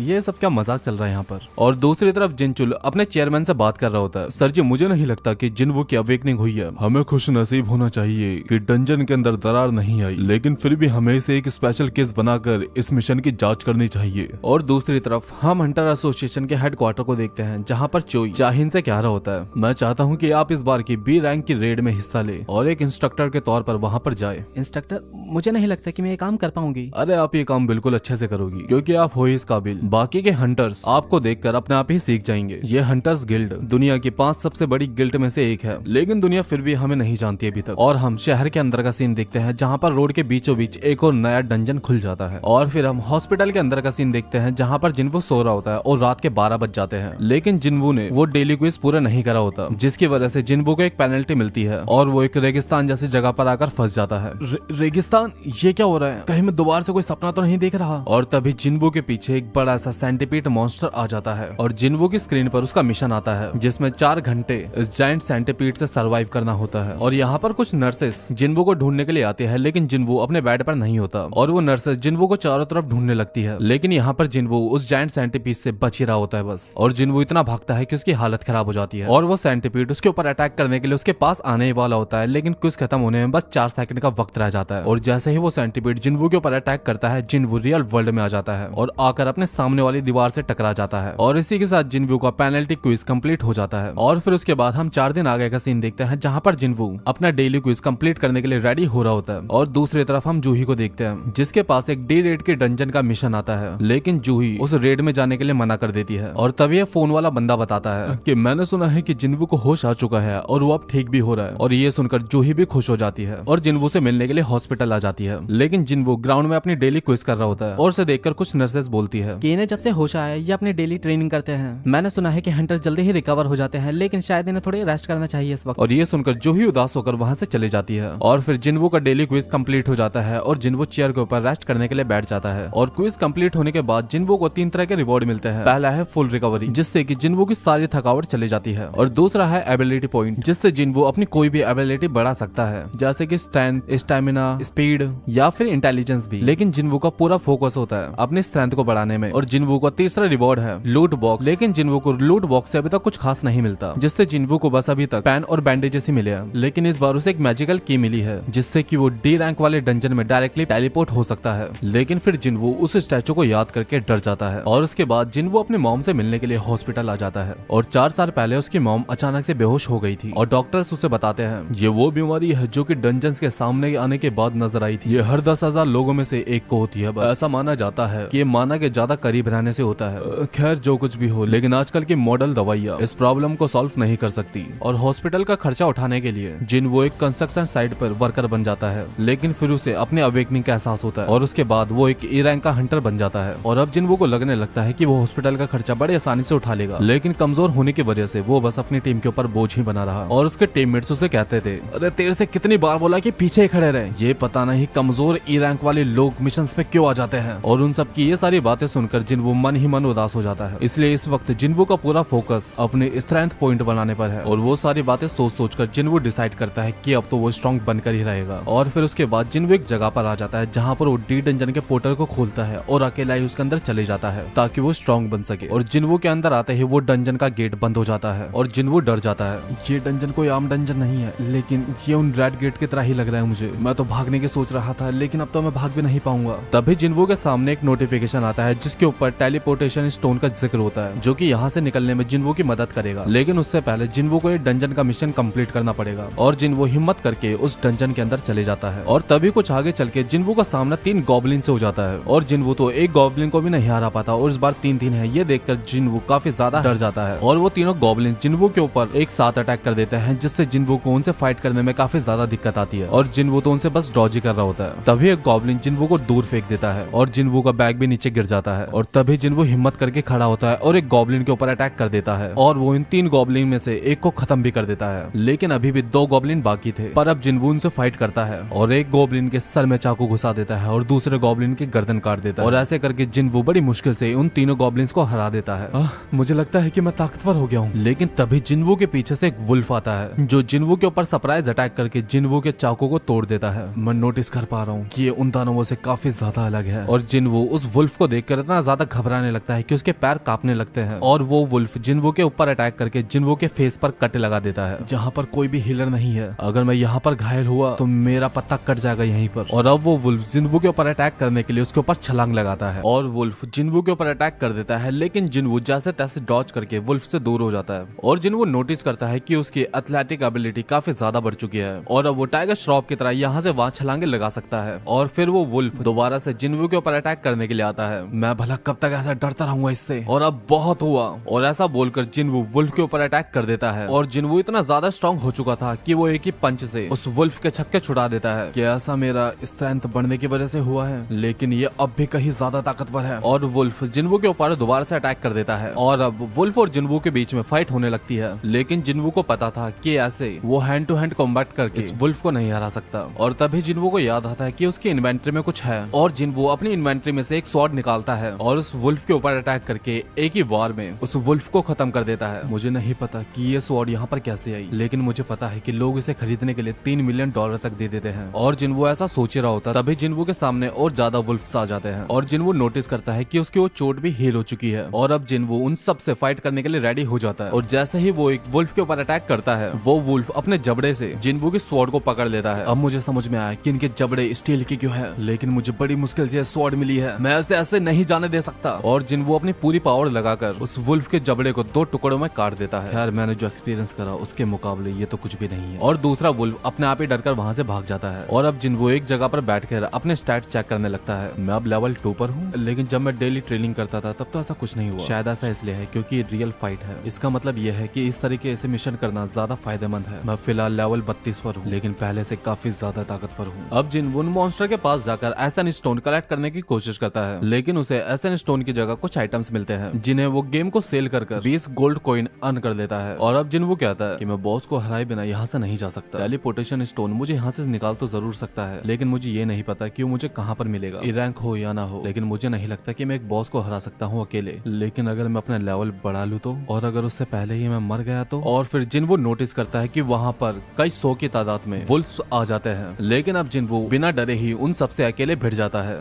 ये सब क्या मजाक चल रहा है यहाँ पर। और दूसरी तरफ जिनचुल अपने चेयरमैन से बात कर रहा होता है, सर जी मुझे नहीं लगता कि जिनवू की अवेकनिंग हुई है। हमें खुश नसीब होना चाहिए कि डंजन के अंदर दरार नहीं आई, लेकिन फिर भी हमें इसे एक स्पेशल केस बनाकर इस मिशन की जांच करनी चाहिए। और दूसरी तरफ हम हंटर एसोसिएशन के हेडक्वार्टर को देखते हैं, जहाँ पर चोई जाहिन से कह रहा होता है, मैं चाहता हूँ कि आप इस बार की बी रैंक की रेड में हिस्सा ले और एक इंस्ट्रक्टर के तौर पर वहाँ पर जाए। इंस्ट्रक्टर? मुझे नहीं लगता कि मैं ये काम कर पाऊंगी। अरे आप ये काम बिल्कुल अच्छे से करोगी, क्योंकि आप हो इस काबिल। बाकी के हंटर्स आपको देखकर अपने आप ही सीख जाएंगे। ये हंटर्स गिल्ड दुनिया की 5 सबसे बड़ी गिल्ड में से एक है, लेकिन दुनिया फिर भी हमें नहीं जानती अभी तक। और हम शहर के अंदर का सीन देखते हैं, जहाँ पर रोड के बीचों बीच एक और नया डंजन खुल जाता है। और फिर हम हॉस्पिटल के अंदर का सीन देखते हैं, जहाँ पर जिनवू सो रहा होता है और रात के 12 बज जाते हैं, लेकिन जिनवू ने वो डेली क्विज पूरा नहीं करा होता, जिसकी वजह से जिनवू को एक पेनल्टी मिलती है और वो एक रेगिस्तान जैसी जगह पर आकर फंस जाता है। रेगिस्तान? ये क्या हो रहा है? कहीं मैं दोबारा से कोई सपना तो नहीं देख रहा? और तभी जिनवू के पीछे एक बड़ा सा सेंटीपीड मॉन्स्टर आ जाता है, और जिनवू की स्क्रीन पर उसका मिशन आता है, जिसमें 4 घंटे इस जायंट सेंटीपीड से सरवाइव करना होता है। और यहाँ पर कुछ नर्सेस जिनवू को ढूंढने के लिए आते हैं, लेकिन जिनवू अपने बेड पर नहीं होता, और वो नर्सेस जिनवू को चारों तरफ ढूंढने लगती है, लेकिन यहाँ पर जिनवू उस जायंट सेंटीपीड से बच ही रहा होता है बस। और जिनवू इतना भागता है कि उसकी हालत खराब हो जाती है, और वो सेंटीपीड उसके ऊपर अटैक करने के लिए उसके पास आने ही वाला होता है, लेकिन क्विज खत्म होने में बस 4 सेकंड का वक्त रह जाता है। और जैसे ही वो सेंटीपीड जिनवू के ऊपर अटैक करता है, जिनवू रियल वर्ल्ड में आ जाता है और आकर अपने सामने वाली दीवार से टकरा जाता है। और इसी के साथ जिनवू का पेनल्टी क्विज कंप्लीट हो जाता है। और फिर उसके बाद हम 4 दिन आगे का सीन देखते हैं, जहाँ पर जिनवू अपना डेली क्विज कंप्लीट करने के लिए रेडी हो रहा होता है। और दूसरी तरफ हम जूही को देखते हैं, जिसके पास एक डी रेड के डंजन का मिशन आता है, लेकिन जूही उस रेड में जाने के लिए मना कर देती है। और तभी फोन वाला बंदा बताता है कि मैंने सुना है कि जिनवू को होश आ चुका है और वो अब ठीक भी हो रहा है। और ये सुनकर जूही भी खुश हो जाती है और जिनवू से मिलने के लिए हॉस्पिटल आ जाती है, लेकिन जिनवू ग्राउंड में अपनी डेली क्विज कर रहा होता है। और उसे देखकर कुछ नर्सेस बोलती है कि इन्हें जब से होश आया ये अपनी डेली ट्रेनिंग करते हैं। मैंने सुना है कि हंटर जल्दी ही रिकवर हो जाते हैं, लेकिन शायद इन्हें थोड़ी रेस्ट करना चाहिए इस वक्त। और ये सुनकर जूही उदास होकर वहाँ से चली जाती है। और फिर जिनवू का डेली क्विज कंप्लीट हो जाता है और जिनवू चेयर के ऊपर रेस्ट करने के लिए बैठ जाता है। और क्विज कंप्लीट होने के बाद जिनवू को 3 तरह के रिवॉर्ड मिलते हैं। पहला है फुल रिकवरी, जिससे कि जिनवू की सारी थकावट चली जाती है। और दूसरा है एबिलिटी पॉइंट, जिससे जिनवू अपनी कोई भी एबिलिटी बढ़ा सकता है, जैसे कि स्ट्रेंथ, स्टैमिना, स्पीड या फिर इंटेलिजेंस भी। लेकिन जिनवू का पूरा फोकस होता है अपनी स्ट्रेंथ को बढ़ाने में। और जिनवू का तीसरा रिवॉर्ड है लूट बॉक्स, लेकिन जिनवू को लूट बॉक्स से अभी तक कुछ खास नहीं मिलता, जिससे जिनवू को बस अभी तक पेन और बैंडेजेस ही मिले हैं। लेकिन इस बार उसे एक मैजिकल की मिली है, जिससे कि वो डी रैंक वाले डंजन में डायरेक्टली टेलीपोर्ट हो सकता है। लेकिन फिर जिनवू उस स्टैचू खर्चों को याद करके डर जाता है। और उसके बाद जिन्वो अपनी मॉम से मिलने के लिए हॉस्पिटल आ जाता है और 4 साल पहले उसकी मॉम अचानक से बेहोश हो गई थी और डॉक्टर्स उसे बताते हैं ये वो बीमारी है जो कि डंजन्स के सामने आने के बाद नजर आई थी। ये हर 10,000 लोगों में से एक को होती है। बस ऐसा माना जाता है कि ये माना के ज्यादा करीब रहने से होता है। खैर जो कुछ भी हो, लेकिन आजकल की मॉडल दवाइयाँ इस प्रॉब्लम को सॉल्व नहीं कर सकती। और हॉस्पिटल का खर्चा उठाने के लिए जिन्वो एक कंस्ट्रक्शन साइट पर वर्कर बन जाता है, लेकिन फिर उसे अपने अवेकनिंग का एहसास होता है और उसके बाद वो एक ए रैंक का हंटर बन जाता है। और अब जिन्वो को लगने लगता है कि वो हॉस्पिटल का खर्चा बड़े आसानी से उठा लेगा, लेकिन कमजोर होने की वजह से वो बस अपनी टीम के ऊपर बोझ ही बना रहा। और उसके टीममेट्स उसे कहते थे, अरे तेरे से कितनी बार बोला कि पीछे ही खड़े रहे, ये पता नहीं कमजोर ई रैंक वाले लोग मिशंस में क्यों आ जाते हैं। और उन सब की ये सारी बातें सुनकर जिन्वो मन ही मन उदास हो जाता है। इसलिए इस वक्त जिन्वो का पूरा फोकस अपने स्ट्रेंथ पॉइंट बनाने पर है और वो सारी बातें सोच सोच कर जिन्वो डिसाइड करता है कि अब तो वो स्ट्रॉन्ग बनकर ही रहेगा। और फिर उसके बाद जिन्वो एक जगह पर आ जाता है जहाँ पर वो डी डंजन के पोर्टल को खोलता है और अकेला ही उसके अंदर चले जाता है ताकि वो स्ट्रॉन्ग बन सके। और जिन्वो के अंदर आते ही वो डंजन का गेट बंद हो जाता है और जिन्वो डर जाता है। ये डंजन कोई आम डंजन नहीं है, लेकिन ये उन रेड गेट की तरह ही लग रहा है मुझे। मैं तो भागने की सोच रहा था, लेकिन अब तो मैं भाग भी नहीं पाऊंगा। तभी जिन्वो के सामने एक नोटिफिकेशन आता है जिसके ऊपर टेलीपोर्टेशन स्टोन का जिक्र होता है, जो कि यहाँ से निकलने में जिन्वो की मदद करेगा। लेकिन उससे पहले जिन्वो को एक डंजन का मिशन कंप्लीट करना पड़ेगा। और जिन्वो हिम्मत करके उस डंजन के अंदर चले जाता है। और तभी कुछ आगे चल के जिन्वो का सामना 3 गॉब्लिन से हो जाता है और जिन्वो तो एक गॉब्लिन को भी नहीं हरा पाता और इस बार 3-3 है। ये देखकर जिन्वो काफी ज्यादा डर जाता है और वो तीनों गॉब्लिन जिन्वो के ऊपर एक साथ अटैक कर देते हैं, जिससे जिन्वो को उनसे फाइट करने में काफी ज्यादा दिक्कत आती है और जिन्वो तो उनसे बस डॉज ही कर रहा होता है। तभी एक गॉब्लिन जिन्वो को दूर फेंक देता है और जिन्वो का बैग भी नीचे गिर जाता है। और तभी जिन्वो हिम्मत करके खड़ा होता है और एक गॉब्लिन के ऊपर अटैक कर देता है और वो इन 3 गॉब्लिन में से एक को खत्म भी कर देता है। लेकिन अभी भी 2 गॉब्लिन बाकी थे, पर अब जिन्वो उनसे फाइट करता है और एक गॉब्लिन के सर में चाकू घुसा देता है और दूसरे गॉब्लिन की गर्दन काट देता है। और ऐसे करके जिन्वो बड़ी मुश्किल से उन तीनों गॉब्लिन्स को हरा देता है। मुझे लगता है कि मैं ताकतवर हो गया हूँ। लेकिन तभी जिन्वो के पीछे से एक वुल्फ आता है जो जिन्वो के ऊपर सरप्राइज अटैक करके जिन्वो के चाकू को तोड़ देता है। मैं नोटिस कर पा रहा हूँ कि ये उन दानवों से काफी ज्यादा अलग है। और जिन्वो उस वुल्फ को देखकर इतना ज्यादा घबराने लगता है कि उसके पैर कांपने लगते हैं और वो वुल्फ जिन्वो के ऊपर अटैक करके जिन्वो के फेस पर कट लगा देता है, जहाँ पर कोई भी हीलर नहीं है। अगर मैं यहाँ पर घायल हुआ तो मेरा पत्ता कट जाएगा यहीं पर। और अब वो वुल्फ जिन्वो के ऊपर अटैक करने के लिए उसके ऊपर छलांग लगाता है और वुल्फ जिन्वो के ऊपर अटैक कर देता है, लेकिन जिन्वो जैसे तैसे डॉज करके वुल्फ से दूर हो जाता है। और जिन्वो नोटिस करता है कि उसकी एथलेटिक एबिलिटी काफी ज्यादा बढ़ चुकी है और अब वो टाइगर श्रॉफ की तरह यहाँ से वहाँ छलांगे लगा सकता है। और फिर वो वुल्फ दोबारा से जिन्वो के ऊपर अटैक करने के लिए आता है। मैं भला कब तक ऐसा डरता रहूंगा इससे, और अब बहुत हुआ। और ऐसा बोलकर जिन्वो वुल्फ के ऊपर अटैक कर देता है और जिन्वो इतना ज्यादा स्ट्रॉन्ग हो चुका था कि वो एक ही पंच से उस वुल्फ के छक्के छुड़ा देता है। कि ऐसा मेरा स्ट्रेंथ बढ़ने की वजह से हुआ है, लेकिन ये अब भी कहीं ज्यादा ताकतवर है। और वुल्फ जिन्वो के ऊपर दोबारा से अटैक कर देता है और अब वुल्फ और जिन्वो के बीच में फाइट होने लगती है। लेकिन जिन्वो को पता था कि ऐसे वो हैंड टू हैंड कॉम्बैट करके इस वुल्फ को नहीं हरा सकता। और तभी जिन्वो को याद आता है कि उसकी इन्वेंट्री में कुछ है और जिन्वो अपनी इन्वेंट्री में से एक स्वॉर्ड निकालता है और उस वुल्फ के ऊपर अटैक करके एक ही वार में उस वुल्फ को खत्म कर देता है। मुझे नहीं पता कि ये स्वॉर्ड यहाँ पर कैसे आई, लेकिन मुझे पता है कि लोग इसे खरीदने के लिए $3 मिलियन तक दे देते हैं। और जिन्वो ऐसा सोच रहा होता तभी जिन्वो के सामने और ज्यादा वुल्फ्स आ जाते हैं और जिन्वो नोटिस करता है कि उसकी वो चोट भी हील हो चुकी है। और अब जिन्वो उन सब से फाइट करने के लिए रेडी हो जाता है और जैसे ही वो एक वुल्फ के ऊपर अटैक करता है, वो वुल्फ अपने जबड़े से जिन्वो की स्वॉर्ड को पकड़ लेता है। अब मुझे समझ में आया कि इनके जबड़े स्टील के क्यों है, लेकिन मुझे बड़ी मुश्किल से स्वॉर्ड मिली है, मैं ऐसे नहीं जाने दे सकता। और जिन्वो अपनी पूरी पावर लगाकर उस वुल्फ के जबड़े को 2 टुकड़ों में काट देता है। यार मैंने जो एक्सपीरियंस करा उसके मुकाबले ये तो कुछ भी नहीं है। और दूसरा वुल्फ अपने आप ही डरकर वहां से भाग जाता है। और अब जिन्वो एक जगह पर बैठकर अपने स्टैट चेक करने लगता है। मैं अब लेवल 2 पर हूँ, लेकिन जब मैं डेली ट्रेनिंग करता था तब तो ऐसा कुछ नहीं हुआ। शायद ऐसा इसलिए है क्योंकि रियल फाइट है। इसका मतलब यह है कि इस तरीके से मिशन करना ज्यादा फायदेमंद है। मैं फिलहाल लेवल 32 पर हूँ, लेकिन पहले से काफी ज्यादा ताकतवर हूँ। अब जिन्वो मॉन्स्टर के पास जाकर एसन स्टोन कलेक्ट करने की कोशिश करता है, लेकिन उसे एसन स्टोन की जगह कुछ आइटम्स मिलते हैं जिन्हें वो गेम को सेल कर 20 गोल्ड कॉइन अर्न कर लेता है। और अब जिन्वो कहता है कि मैं बॉस को हराए बिना यहाँ से नहीं जा सकता। टेलीपोर्टेशन स्टोन मुझे यहाँ से निकाल तो जरूर सकता है, लेकिन मुझे ये नहीं पता कि वो मुझे कहाँ पर मिलेगा, ए रैंक हो या ना हो। लेकिन मुझे नहीं लगता कि मैं एक बॉस को हरा सकता हूँ अकेले। लेकिन अगर मैं अपना लेवल बढ़ा लूँ तो, और अगर उससे पहले ही मैं मर गया तो। और फिर जिन्वो नोटिस करता है कि वहाँ पर कई 100 की तादाद में वुल्फ्स आ जाते हैं, लेकिन अब जिन्वो बिना डरे ही उन सबसे अकेले भिड़ जाता है।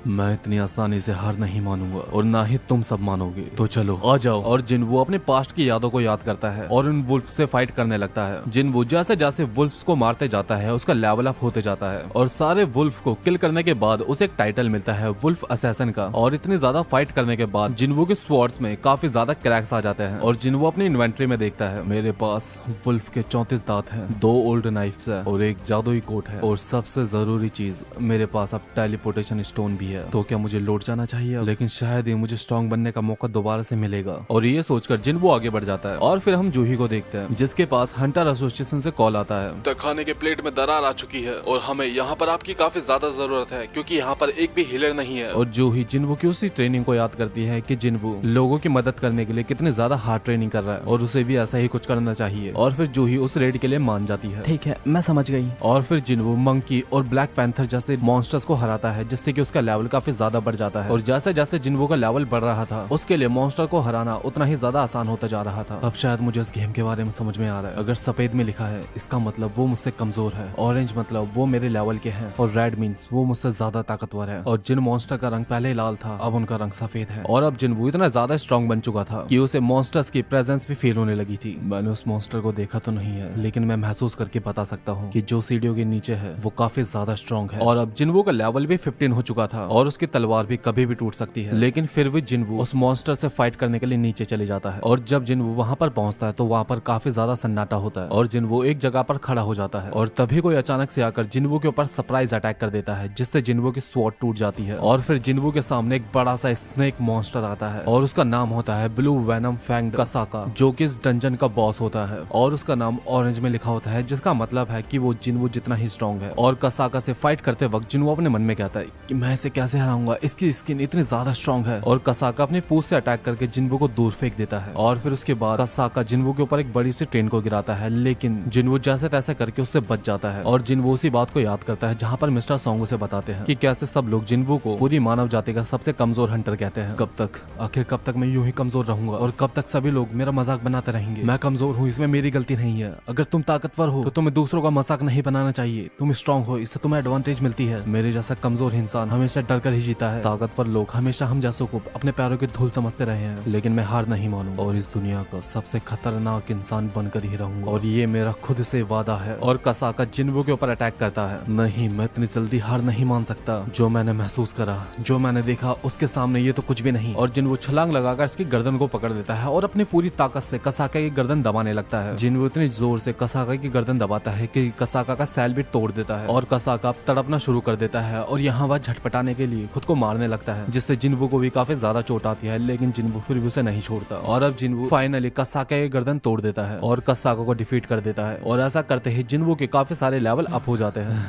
मैं इतनी आसानी से हार नहीं मानूंगा और ना ही तुम सब मानोगे, तो चलो आ जाओ। और जिनवू अपने पास्ट की यादों को याद करता है और उन वुल्फ से फाइट करने लगता है। जिनवू जैसे जैसे वुल्फ्स को मारते जाता है उसका लेवल अप होते जाता है और सारे वुल्फ को किल करने के बाद उसे एक टाइटल मिलता है वुल्फ असैसिन का। और इतनी ज्यादा फाइट करने के बाद जिनवू के स्वॉर्ड्स में काफी ज्यादा क्रैक्स आ जाते हैं और जिनवू अपनी इन्वेंट्री में देखता है मेरे पास वुल्फ के 34 दांत हैं, 2 ओल्ड नाइफ्स है और एक जादुई कोट है और सबसे जरूरी चीज मेरे पास अब टेलीपोर्टेशन स्टोन भी है। तो क्या मुझे लौट जाना चाहिए? लेकिन शायद ही मुझे स्ट्रॉन्ग बनने का मौका दोबारा से मिलेगा। और ये सोचकर जिनवू आगे बढ़ जाता है और फिर हम जूही को देखते हैं जिसके पास हंटर एसोसिएशन से कॉल आता है। खाने के प्लेट में दरार आ चुकी है और हमें यहाँ पर आपकी काफी ज्यादा जरूरत है क्योंकि यहाँ पर एक भी हीलर नहीं है। और जूही जिनवू की उसी ट्रेनिंग को याद करती है कि जिनवू लोगों की मदद करने के लिए कितनी ज्यादा हार्ड ट्रेनिंग कर रहा है और उसे भी ऐसा ही कुछ करना चाहिए। और फिर जूही उस रेड के लिए मान जाती है। ठीक है, मैं समझ गई। और फिर जिनवू मंकी और ब्लैक पैंथर जैसे मॉन्स्टर्स को हराता है जिससे कि उसका लेवल काफी ज्यादा बढ़ जाता है। और जैसे जैसे जिनवू का लेवल बढ़ रहा था उसके लिए मॉन्स्टर को हराना उतना ही ज्यादा आसान होता जा रहा था। अब शायद मुझे इस गेम के बारे में समझ में आ रहा है। अगर सफेद में लिखा है इसका मतलब वो मुझसे कमजोर है, ऑरेंज मतलब वो मेरे लेवल के हैं और रेड मीन्स वो मुझसे ज्यादा ताकतवर है। और जिन मॉन्स्टर का रंग पहले लाल था अब उनका रंग सफेद है। और अब जिनवू इतना ज्यादा स्ट्रॉन्ग बन चुका था कि उसे मॉन्स्टर्स की प्रेजेंस भी फील होने लगी थी। मैंने उस मॉन्स्टर को देखा तो नहीं है लेकिन मैं महसूस करके बता सकता हूँ कि जो सीढ़ियों के नीचे है वो काफी ज्यादा स्ट्रॉन्ग है। और अब जिनवू का लेवल भी 15 हो चुका था और उसकी तलवार भी कभी भी टूट सकती है। लेकिन फिर भी जिनवू उस मॉन्स्टर से फाइट करने के लिए नीचे चले जाता है। और जब जिनवू वहां पर पहुंचता है तो वहां पर काफी ज्यादा सन्नाटा होता है और जिनवू एक जगह पर खड़ा हो जाता है। और तभी कोई अचानक से आकर जिनवू के ऊपर सरप्राइज अटैक कर देता है जिससे जिनवू की स्वॉर्ड टूट जाती है। और फिर जिनवू के सामने एक बड़ा सा स्नेक मॉन्स्टर आता है और उसका नाम होता है ब्लू वेनम फैंग कसाका जो कि इस डंजन का बॉस होता है। और उसका नाम ऑरेंज में लिखा होता है जिसका मतलब है कि वो जिनवू जितना ही स्ट्रॉन्ग है। और कसाका से फाइट करते वक्त जिनवू अपने मन में कहता है कि मैं इसे कैसे हराऊंगा, इसकी स्किन इतनी ज्यादा स्ट्रॉन्ग है। और कसाका अपनी पूंछ से अटैक करके जिनवू को दूर फेंक देता है। और फिर उसके बाद कसाका जिनवू के ऊपर एक बड़ी सी ट्रेन को गिराता है लेकिन जिनवू जैसे तैसे करके उससे बच जाता है। और जिनवू उसी बात को याद करता है जहाँ पर मिस्टर सोंग उसे बताते हैं कि कैसे सब लोग जिनवू को पूरी मानव जाति का सबसे कमजोर हंटर कहते हैं। कब तक, आखिर कब तक मैं यूं ही कमजोर रहूंगा और कब तक सभी लोग मेरा मजाक बनाते रहेंगे? मैं कमजोर हूँ, इसमें मेरी गलती नहीं है। अगर तुम ताकतवर हो तो तुम्हें दूसरों का मजाक नहीं बनाना चाहिए। तुम स्ट्रांग हो, इससे तुम्हें एडवांटेज मिलती है। मेरे जैसा कमजोर इंसान हमेशा डर कर ही जीता है। ताकतवर लोग हमेशा हम जैसों को अपने पैरों की धूल समझते रहे हैं लेकिन मैं हार नहीं मानूंगा और इस दुनिया का सबसे खतरनाक इंसान बनकर ही रहूंगा और ये मेरा खुद से वादा है। और कसाका जिनवू के ऊपर अटैक करता है। नहीं, मैं इतनी जल्दी हार नहीं मान सकता। जो मैंने महसूस करा, जो मैंने देखा उसके सामने ये तो कुछ भी नहीं। और जिनवू छलांग लगाकर इसकी गर्दन को पकड़ देता है और अपनी पूरी ताकत से कसाका की गर्दन दबाने लगता है। जिनवू इतनी जोर से कसाका की गर्दन दबाता है कि कसाका का सैल भी तोड़ देता है और कसाका तड़पना शुरू कर देता है और यहाँ वह झटपटाने के लिए खुद को मारने लगता है जिससे जिनवू को भी काफी ज्यादा चोट आती है लेकिन जिनवू फिर भी उसे नहीं छोड़ता। और अब जिनवू फाइनली कसाका की गर्दन तोड़ देता है और कसाका को डिफीट कर देता है। और ऐसा करते ही जिनवू के काफी सारे लेवल अप हो जाते हैं।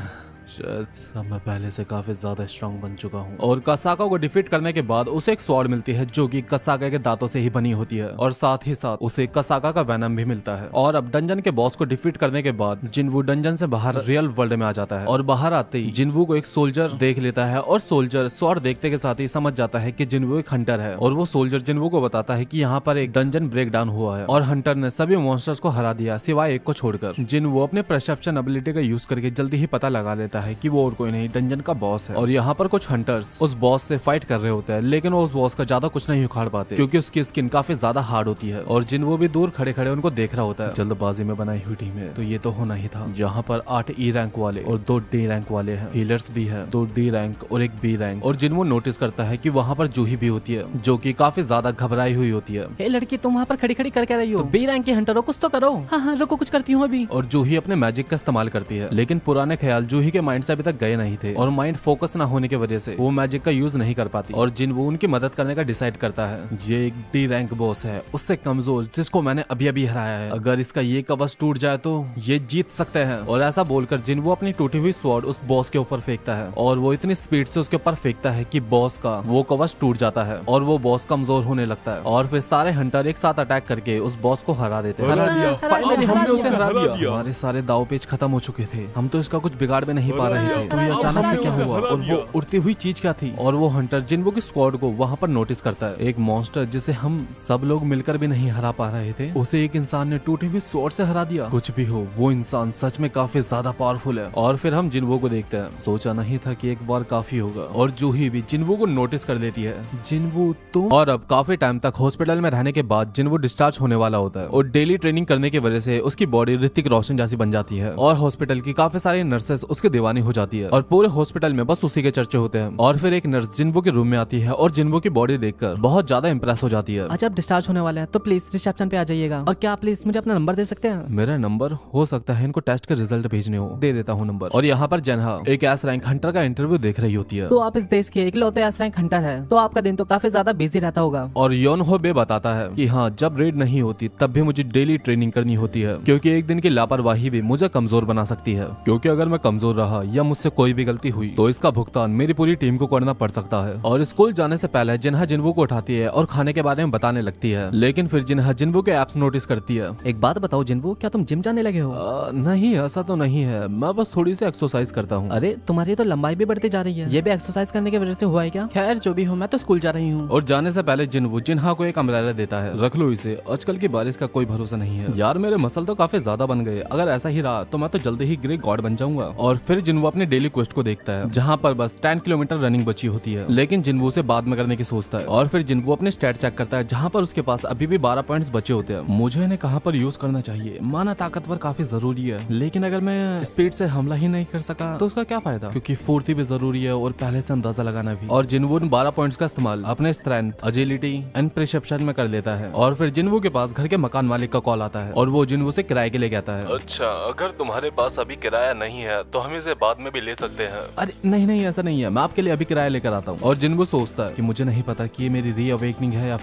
शायद अब मैं पहले से काफी ज्यादा स्ट्रांग बन चुका हूँ। और कसाका को डिफीट करने के बाद उसे एक स्वॉर्ड मिलती है जो कि कसाका के दांतों से ही बनी होती है और साथ ही साथ उसे कसाका का वेनम भी मिलता है। और अब डंजन के बॉस को डिफीट करने के बाद जिनवू डंजन से बाहर रियल वर्ल्ड में आ जाता है और बाहर आते ही जिनवू को एक सोल्जर देख लेता है और सोल्जर स्वॉर्ड देखते के साथ ही समझ जाता है कि जिनवू एक हंटर है। और वो सोल्जर जिनवू को बताता है कि यहाँ पर एक डंजन ब्रेक डाउन हुआ है और हंटर ने सभी मॉन्स्टर्स को हरा दिया सिवाय एक को छोड़कर। जिनवू अपने परसेप्शन एबिलिटी का यूज करके जल्दी ही पता लगा लेता है कि वो और कोई डंजन का बॉस है। और यहाँ पर कुछ हंटर्स उस बॉस से फाइट कर रहे होते हैं लेकिन वो उस बॉस का ज्यादा कुछ नहीं उखाड़ पाते क्योंकि उसकी स्किन काफी ज्यादा हार्ड होती है। और जिनवू भी दूर खड़े खड़े उनको देख रहा होता है। जल्दबाजी में बनाई हुई टीम है तो ये तो होना ही था। जहाँ पर 8 E रैंक वाले और 2 D रैंक वाले हैं, हीलर्स भी है 2 D रैंक और 1 B रैंक। और जिनवू नोटिस करता है कि वहाँ पर जूही भी होती है जो कि काफी ज्यादा घबराई हुई होती है। हे लड़की, तुम वहाँ पर खड़ी खड़ी करके रही हो? बी रैंक के हंटर हो, कुछ तो करो। हाँ, रुको, कुछ करती हूँ अभी। और जूही अपने मैजिक का इस्तेमाल करती है लेकिन पुराने ख्याल जूही के माइंड से अभी तक गए नहीं थे और माइंड फोकस ना होने की वजह से वो मैजिक का यूज नहीं कर पाती। और जिनवू उनकी मदद करने का डिसाइड करता है। ये एक D रैंक बॉस है, उससे कमजोर, जिसको मैंने अभी अभी हराया है। अगर इसका ये कवच टूट जाए तो ये जीत सकते हैं। और ऐसा बोलकर जिनवू अपनी टूटी हुई स्वॉर्ड उस बॉस के ऊपर फेंकता है और वो इतनी स्पीड से उसके ऊपर फेंकता है कि बॉस का वो कवच टूट जाता है और वो बॉस कमजोर होने लगता है। और फिर सारे हंटर एक साथ अटैक करके उस बॉस को हरा देते हैं। हरा दिया। फाइनली हमने उसे हरा हरा दिया। दिया। हमारे सारे दाव पेच खत्म हो चुके थे, हम तो इसका कुछ बिगाड़ में नहीं पा रहे थे। तो ये अचानक से क्या हुआ और वो उड़ती हुई चीज क्या थी? और वो हंटर जिन्वो की स्क्वाड को वहाँ पर नोटिस करता है। एक मॉन्स्टर जिसे हम सब लोग मिलकर भी नहीं हरा पा रहे थे, उसे एक इंसान ने टूटे हुए स्वॉर्ड से हरा दिया। कुछ भी हो, वो इंसान सच में काफी ज्यादा पावरफुल है। और फिर हम जिन्वो को देखते हैं। सोचा नहीं था कि एक बार काफी होगा। और जूही भी जिन्वो को नोटिस कर लेती है। जिन्वो तुम? और अब काफी टाइम तक हॉस्पिटल में रहने के बाद जिन्वो डिस्चार्ज होने वाला होता है और डेली ट्रेनिंग करने की वजह से उसकी बॉडी ऋतिक रोशन जैसी बन जाती है और हॉस्पिटल की काफी सारी नर्सेस उसके दीवानी हो जाती है और पूरे हॉस्पिटल में बस उसी के चर्चे होते हैं। और फिर एक नर्स जिन्वो के रूम में आती है और जिन्वो की बॉडी देखकर बहुत ज्यादा इंप्रेस हो जाती है। अच्छा, आप डिस्चार्ज होने वाले हैं तो प्लीज रिसेप्शन पे आ जाइएगा। और क्या आप प्लीज मुझे अपना नंबर दे सकते हैं? मेरा नंबर हो सकता है इनको टेस्ट के रिजल्ट भेजने हो, दे देता हूँ नंबर। और यहाँ पर जेनहा एक एस रैंक हंटर का इंटरव्यू देख रही होती है। तो आप इस देश के इकलौते एस रैंक हंटर है, तो आपका दिन तो काफी ज्यादा बिजी रहता होगा। और योन हो बे बताता है कि हाँ, जब रेड नहीं होती तब भी मुझे डेली ट्रेनिंग करनी होती है क्योंकि एक दिन की लापरवाही भी मुझे कमजोर बना सकती है। क्योंकि अगर मैं कमजोर रहा या मुझसे कोई भी गलती हुई तो इसका भुगतान मेरी पूरी टीम को करना पड़ सकता है। और स्कूल जाने से पहले जिन्हा जिन्वो को उठाती है और खाने के बारे में बताने लगती है, लेकिन फिर जिन्हा जिन्वो के एप्स नोटिस करती है। एक बात बताओ जिन्वो, क्या तुम जिम जाने लगे हो? नहीं, ऐसा तो नहीं है, मैं बस थोड़ी सी एक्सरसाइज करता हूँ। अरे तुम्हारी तो लंबाई भी बढ़ती जा रही है, ये भी एक्सरसाइज करने की वजह से हुआ है क्या? खैर जो भी हो, मैं तो स्कूल जा रही हूँ। और जाने से पहले जिन्वो जिन्हा को एक अम्ब्रेला देता है, रख लो इसे, आजकल की बारिश का कोई भरोसा नहीं है। यार मेरे मसल तो काफी ज्यादा बन गए, अगर ऐसा ही रहा तो मैं तो जल्दी ही ग्रे गॉड बन जाऊंगा। और फिर जिन्वो अपने डेली क्वेस्ट को देखता है जहाँ पर बस 10 किलोमीटर रनिंग बची होती है, लेकिन जिन्वो उसे बाद में करने की सोचता है। और फिर जिन्वो अपने स्टैट चेक करता है जहाँ पर उसके पास अभी भी 12 पॉइंट्स बचे होते हैं। मुझे इन्हें कहाँ पर यूज करना चाहिए? माना ताकतवर काफी जरूरी है, लेकिन अगर मैं स्पीड से हमला ही नहीं कर सका तो उसका क्या फायदा? क्योंकि फुर्ती भी जरूरी है और पहले से अंदाजा लगाना भी। और जिन्वो 12 पॉइंट्स का इस्तेमाल अपने स्ट्रेंथ, एजिलिटी एंड परसेप्शन में कर लेता है। और फिर जिन्वो के पास घर के मकान मालिक का कॉल आता है और वो जिन्वो से किराए के लिए कहता है। अच्छा, अगर तुम्हारे पास अभी किराया नहीं है तो हम इसे बाद में भी ले सकते हैं। अरे नहीं नहीं, ऐसा नहीं है, मैं आपके लिए अभी किराया लेकर आता हूँ। और जिन्वो सोचता है कि मुझे नहीं पता कि ये मेरी रीअवेकनिंग है या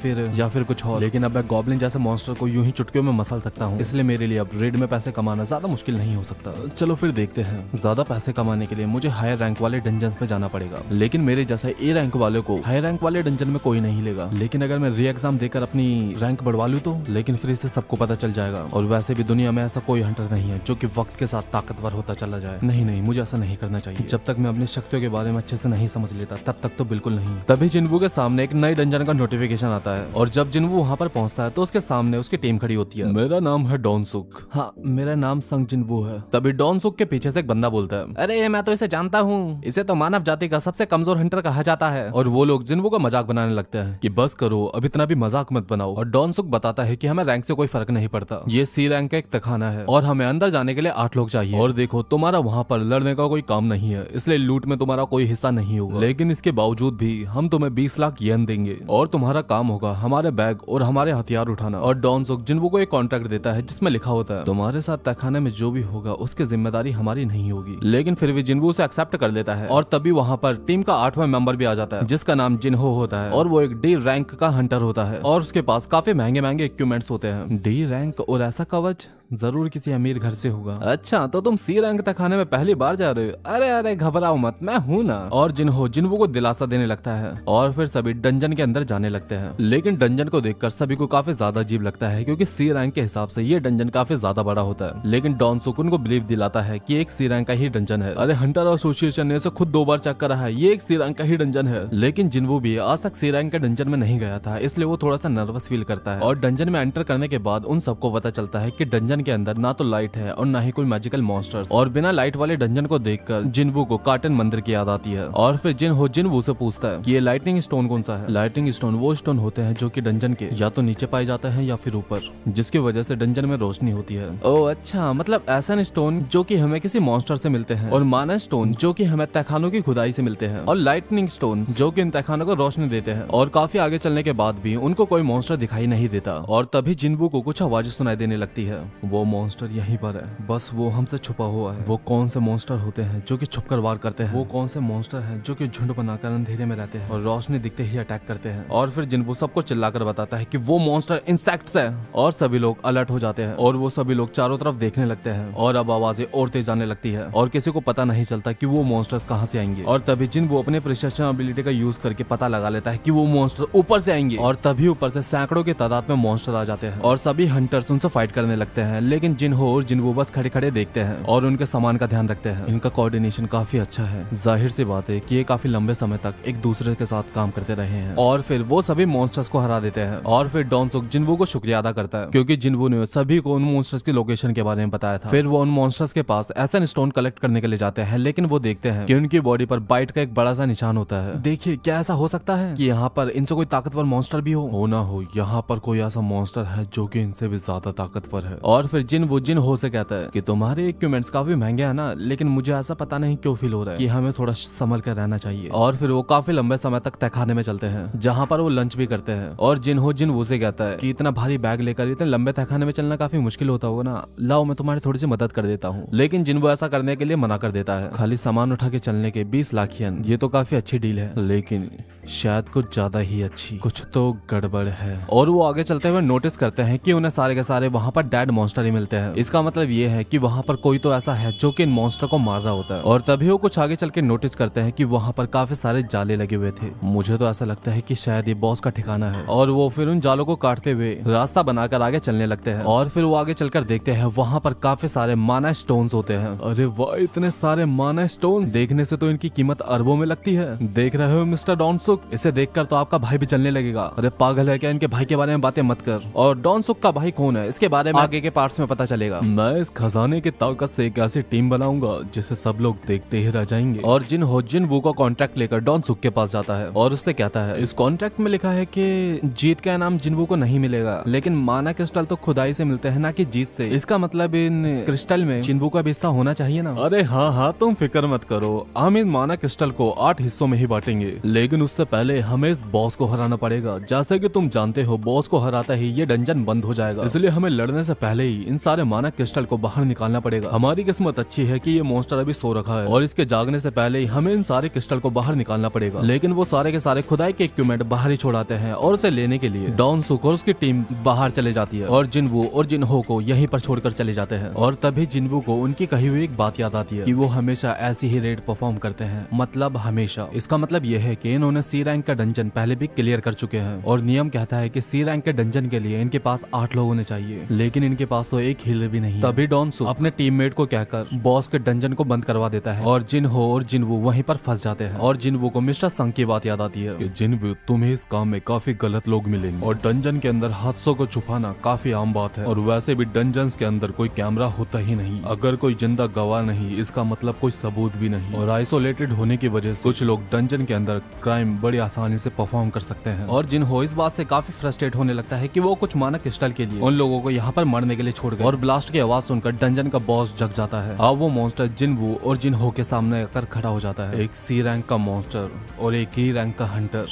फिर कुछ और, लेकिन अब मैं गॉब्लिन जैसे मॉन्स्टर को यूं ही चुटकियों में मसल सकता हूँ, इसलिए मेरे लिए अब रेड में पैसे कमाना ज्यादा मुश्किल नहीं हो सकता। चलो फिर देखते हैं। ज्यादा पैसे कमाने के लिए मुझे हायर रैंक वाले डंजन्स में जाना पड़ेगा, लेकिन मेरे जैसे ए रैंक वाले को हायर रैंक वाले डंजन में कोई नहीं लेगा। लेकिन अगर मैं री एग्जाम देकर अपनी रैंक बढ़वा लूँ तो, लेकिन फिर इससे सबको पता चल जाएगा। और वैसे भी दुनिया में ऐसा कोई हंटर नहीं है जो कि वक्त के साथ ताकतवर होता चला जाए। नहीं नहीं, मुझे ऐसा नहीं करना चाहिए। जब तक मैं अपनी शक्तियों के बारे में अच्छे से नहीं समझ लेता तब तक तो बिल्कुल नहीं। तभी जिन्वो के सामने एक नई डंजन का नोटिफिकेशन आता है और जब जिन्वो वहाँ पर पहुँचता है तो उसके सामने उसकी टीम खड़ी होती है। मेरा नाम है डॉनसुक। हाँ, मेरा नाम संग जिन्वो है। तभी डॉनसुक के पीछे से एक बंदा बोलता है, अरे मैं तो इसे जानता हूँ, इसे तो मानव जाति का सबसे कमजोर हंटर कहा जाता है। और वो लोग जिन्वो का मजाक बनाने लगते हैं कि बस करो, अब इतना भी मजाक मत बनाओ। और डॉनसुक बताता है कि हमें रैंक से कोई फर्क नहीं पड़ता, ये सी रैंक का एक तखाना है और हमें अंदर जाने के लिए 8 लोग चाहिए। और देखो, तुम्हारा वहाँ पर लड़ने का कोई काम नहीं है, इसलिए लूट में तुम्हारा कोई हिस्सा नहीं होगा, लेकिन इसके बावजूद भी हम तुम्हें 20 लाख येन देंगे और तुम्हारा काम होगा हमारे बैग और हमारे हथियार उठाना। और डॉनसुक जिन्वो को एक कॉन्ट्रैक्ट देता है जिसमें लिखा होता है, तुम्हारे साथ तहखाने में जो भी होगा उसकी जिम्मेदारी हमारी नहीं होगी। लेकिन फिर भी जिन्वो उसे एक्सेप्ट कर लेता है। और तभी वहाँ पर टीम का 8वां मेंबर भी आ जाता है जिसका नाम जिन्हो होता है और वो एक डी रैंक का हंटर होता है और उसके पास काफी महंगे महंगे इक्विपमेंट्स होते हैं। डी रैंक और ऐसा कवच जरूर किसी अमीर घर से होगा। अच्छा, तो तुम सी रैंक तक खाने में पहली बार जा रहे हो? अरे अरे घबराओ मत, मैं हूँ ना। और जिन्वो को दिलासा देने लगता है और फिर सभी डंजन के अंदर जाने लगते हैं। लेकिन डंजन को देखकर सभी को काफी ज्यादा अजीब लगता है क्योंकि सी रैंक के हिसाब से ये डंजन काफी ज्यादा बड़ा होता है। लेकिन डॉनसुक उनको बिलीव दिलाता है कि एक सी रैंक का ही डंजन है। अरे हंटर एसोसिएशन ने इसे खुद 2 बार चेक करा है, ये एक सी रैंक का ही डंजन है। लेकिन जिन्वो भी आज तक सी रैंक के डंजन में नहीं गया था, इसलिए वो थोड़ा सा नर्वस फील करता है। और डंजन में एंटर करने के बाद उन सबको पता चलता है कि डंजन के अंदर ना तो लाइट है और ना ही कोई मैजिकल मॉन्स्टर्स। और बिना लाइट वाले डंजन को देखकर जिन्वो को कार्टन मंदिर की याद आती है। और फिर जिन्वो से पूछता है कि ये लाइटनिंग स्टोन कौन सा है। लाइटनिंग स्टोन वो स्टोन होते हैं जो कि डंजन के या तो नीचे पाए जाते हैं या फिर ऊपर, जिसकी वजह से डंजन में रोशनी होती है। ओह अच्छा, मतलब ऐसा स्टोन जो कि हमें किसी मॉन्स्टर से मिलते हैं, और माना स्टोन जो कि हमें तहखानों की खुदाई से मिलते हैं, और लाइटनिंग स्टोन जो कि इन तहखानों को रोशनी देते हैं। और काफी आगे चलने के बाद भी उनको कोई मॉन्स्टर दिखाई नहीं देता। और तभी जिन्वो को कुछ आवाजें सुनाई देने लगती है। वो मॉन्स्टर यहीं पर है, बस वो हमसे छुपा हुआ है। वो कौन से मॉन्स्टर होते हैं जो कि छुपकर वार करते हैं? वो कौन से मॉन्स्टर हैं जो कि झुंड बनाकर अंधेरे में रहते हैं और रोशनी दिखते ही अटैक करते हैं? और फिर जिन्वो सबको चिल्लाकर बताता है कि वो मॉन्स्टर इंसेक्ट्स है। और सभी लोग अलर्ट हो जाते हैं और वो सभी लोग चारों तरफ देखने लगते हैं। और अब आवाजें और तेज आने लगती है और किसी को पता नहीं चलता कि वो मॉन्स्टर्स कहां से आएंगे। और तभी जिन्वो अपने प्रिसिशन एबिलिटी का यूज करके पता लगा लेता है कि वो मॉन्स्टर ऊपर से आएंगे। और तभी ऊपर से सैकड़ों की तादाद में मॉन्स्टर आ जाते हैं और सभी हंटर्स उनसे फाइट करने लगते हैं। हैं, लेकिन जिनहो और जिनवो बस खड़े खड़े देखते हैं और उनके सामान का ध्यान रखते हैं। इनका कोऑर्डिनेशन काफी अच्छा है। जाहिर सी बात है कि ये काफी लंबे समय तक एक दूसरे के साथ काम करते रहे हैं और फिर वो सभी मॉन्स्टर्स को हरा देते हैं। और फिर डॉनसुक जिनवो को शुक्रिया अदा करता है क्योंकि जिनवो ने सभी को उन मॉन्स्टर्स की लोकेशन के बारे में बताया था। फिर वो उन मॉन्स्टर्स के पास एसन स्टोन कलेक्ट करने के लिए जाते हैं, लेकिन वो देखते हैं कि उनकी बॉडी पर बाइट का एक बड़ा सा निशान होता है। देखिए, क्या ऐसा हो सकता है कि यहाँ पर इनसे कोई ताकतवर मॉन्स्टर भी हो ना हो यहाँ पर कोई ऐसा मॉन्स्टर है जो कि इनसे भी ज्यादा ताकतवर है। और फिर जिनवो जिनहो से कहता है कि तुम्हारे इक्विपमेंट्स काफी महंगे हैं ना, लेकिन मुझे ऐसा पता नहीं क्यों फील हो रहा है कि हमें थोड़ा संभल कर रहना चाहिए। और फिर वो काफी लंबे समय तक तहखाने में चलते हैं जहाँ पर वो लंच भी करते हैं। और जिनहो जिनवो से कहता है कि इतना भारी बैग लेकर इतने लंबे तहखाने में चलना काफी मुश्किल होता होगा ना, लाओ मैं तुम्हारी थोड़ी सी मदद कर देता हूँ। लेकिन जिनवो ऐसा करने के लिए मना कर देता है। खाली सामान उठा के चलने के 20 लाख येन, ये तो काफी अच्छी डील है, लेकिन शायद कुछ ज्यादा ही अच्छी, कुछ तो गड़बड़ है। और वो आगे चलते हुए नोटिस करते हैं कि उन्हें सारे के सारे वहाँ पर डेड मॉन्स्टर ही मिलते हैं। इसका मतलब ये है कि वहाँ पर कोई तो ऐसा है जो कि इन मॉन्स्टर को मार रहा होता है। और तभी वो कुछ आगे चल के नोटिस करते हैं कि वहाँ पर काफी सारे जाले लगे हुए थे। मुझे तो ऐसा लगता है कि शायद ये बॉस का ठिकाना है। और वो फिर उन जालों को काटते हुए रास्ता बनाकर आगे चलने लगते हैं। और फिर वो आगे चलकर देखते हैं वहाँ पर काफी सारे माना स्टोन्स होते हैं। अरे वाह, इतने सारे माना स्टोन्स! देखने से तो इनकी कीमत अरबों में लगती है। देख रहे हो मिस्टर डॉनसुक, इसे देखकर तो आपका भाई भी चलने लगेगा। अरे पागल है क्या, इनके भाई के बारे में बातें मत कर। और डॉनसुक का भाई कौन है इसके बारे में आगे के पार्ट्स में पता चलेगा। मैं इस खजाने की ताकत से एक ऐसी टीम बनाऊंगा जिसे सब लोग देखते ही रह जाएंगे। और जिनहो जिनवो का कॉन्ट्रैक्ट लेकर डॉनसुक के पास जाता है और उससे कहता है इस कॉन्ट्रैक्ट में लिखा है कि जीत का इनाम जिनवो को नहीं मिलेगा, लेकिन माना क्रिस्टल तो खुदाई से मिलते हैं ना कि जीत से। इसका मतलब इन क्रिस्टल में जिनवो का भी हिस्सा होना चाहिए ना। अरे हाँ हाँ, तुम फिक्र मत करो, हम इन माना क्रिस्टल को 8 हिस्सों में ही बांटेंगे, लेकिन उससे पहले हमें इस बॉस को हराना पड़ेगा। जैसे कि तुम जानते हो, बॉस को हराता ही ये डंजन बंद हो जाएगा, इसलिए हमें लड़ने से पहले ही इन सारे माना क्रिस्टल को बाहर निकालना पड़ेगा। हमारी किस्मत अच्छी है कि ये मॉन्स्टर अभी सो रखा है और इसके जागने से पहले ही हमें इन सारे क्रिस्टल को बाहर निकालना पड़ेगा। लेकिन वो सारे के सारे खुदाई के इक्विपमेंट बाहर ही छोड़ाते हैं और उसे लेने के लिए डॉनसुक और उसकी टीम बाहर चले जाती है और जिनवो और जिनहो को यहीं पर छोड़कर चले जाते हैं। और तभी जिनवो को उनकी कही हुई एक बात याद आती है कि वो हमेशा ऐसी ही रेड परफॉर्म करते हैं, मतलब हमेशा। इसका मतलब यह है कि इन्होंने सी रैंक का डंजन पहले भी क्लियर कर चुके हैं और नियम कहता है कि सी रैंक के डंजन के लिए इनके पास 8 लोग होने चाहिए, लेकिन इनके पास तो एक हीलर भी नहीं। तभी डॉनसुक अपने टीममेट को कहकर बॉस के डंजन को बंद करवा देता है और जिनहो और जिनवो वहीं पर फंस जाते हैं। और जिनवो को मिस्टर संग की बात याद आती है कि जिनवो, तुम्हें इस काम में काफी गलत लोग मिलेंगे और डंजन के अंदर हादसों को छुपाना काफी आम बात है। और वैसे भी डंजन्स के अंदर कोई कैमरा होता ही नहीं। अगर कोई जिंदा गवाह नहीं, इसका मतलब कोई सबूत भी नहीं। और आइसोलेटेड होने की वजह से कुछ लोग डंजन के अंदर क्राइम बड़ी आसानी से परफॉर्म कर सकते हैं। और जिनहो इस बात से काफी फ्रस्ट्रेट होने लगता है कि वो कुछ माना क्रिस्टल के लिए उन लोगों को यहाँ पर मरने के लिए छोड़ गए। और ब्लास्ट की आवाज सुनकर डंजन का बॉस जग जाता है। अब वो मॉन्स्टर जिनवो और जिनहो के सामने आकर खड़ा हो जाता है, एक सी रैंक का मॉन्स्टर और एक ई रैंक का हंटर।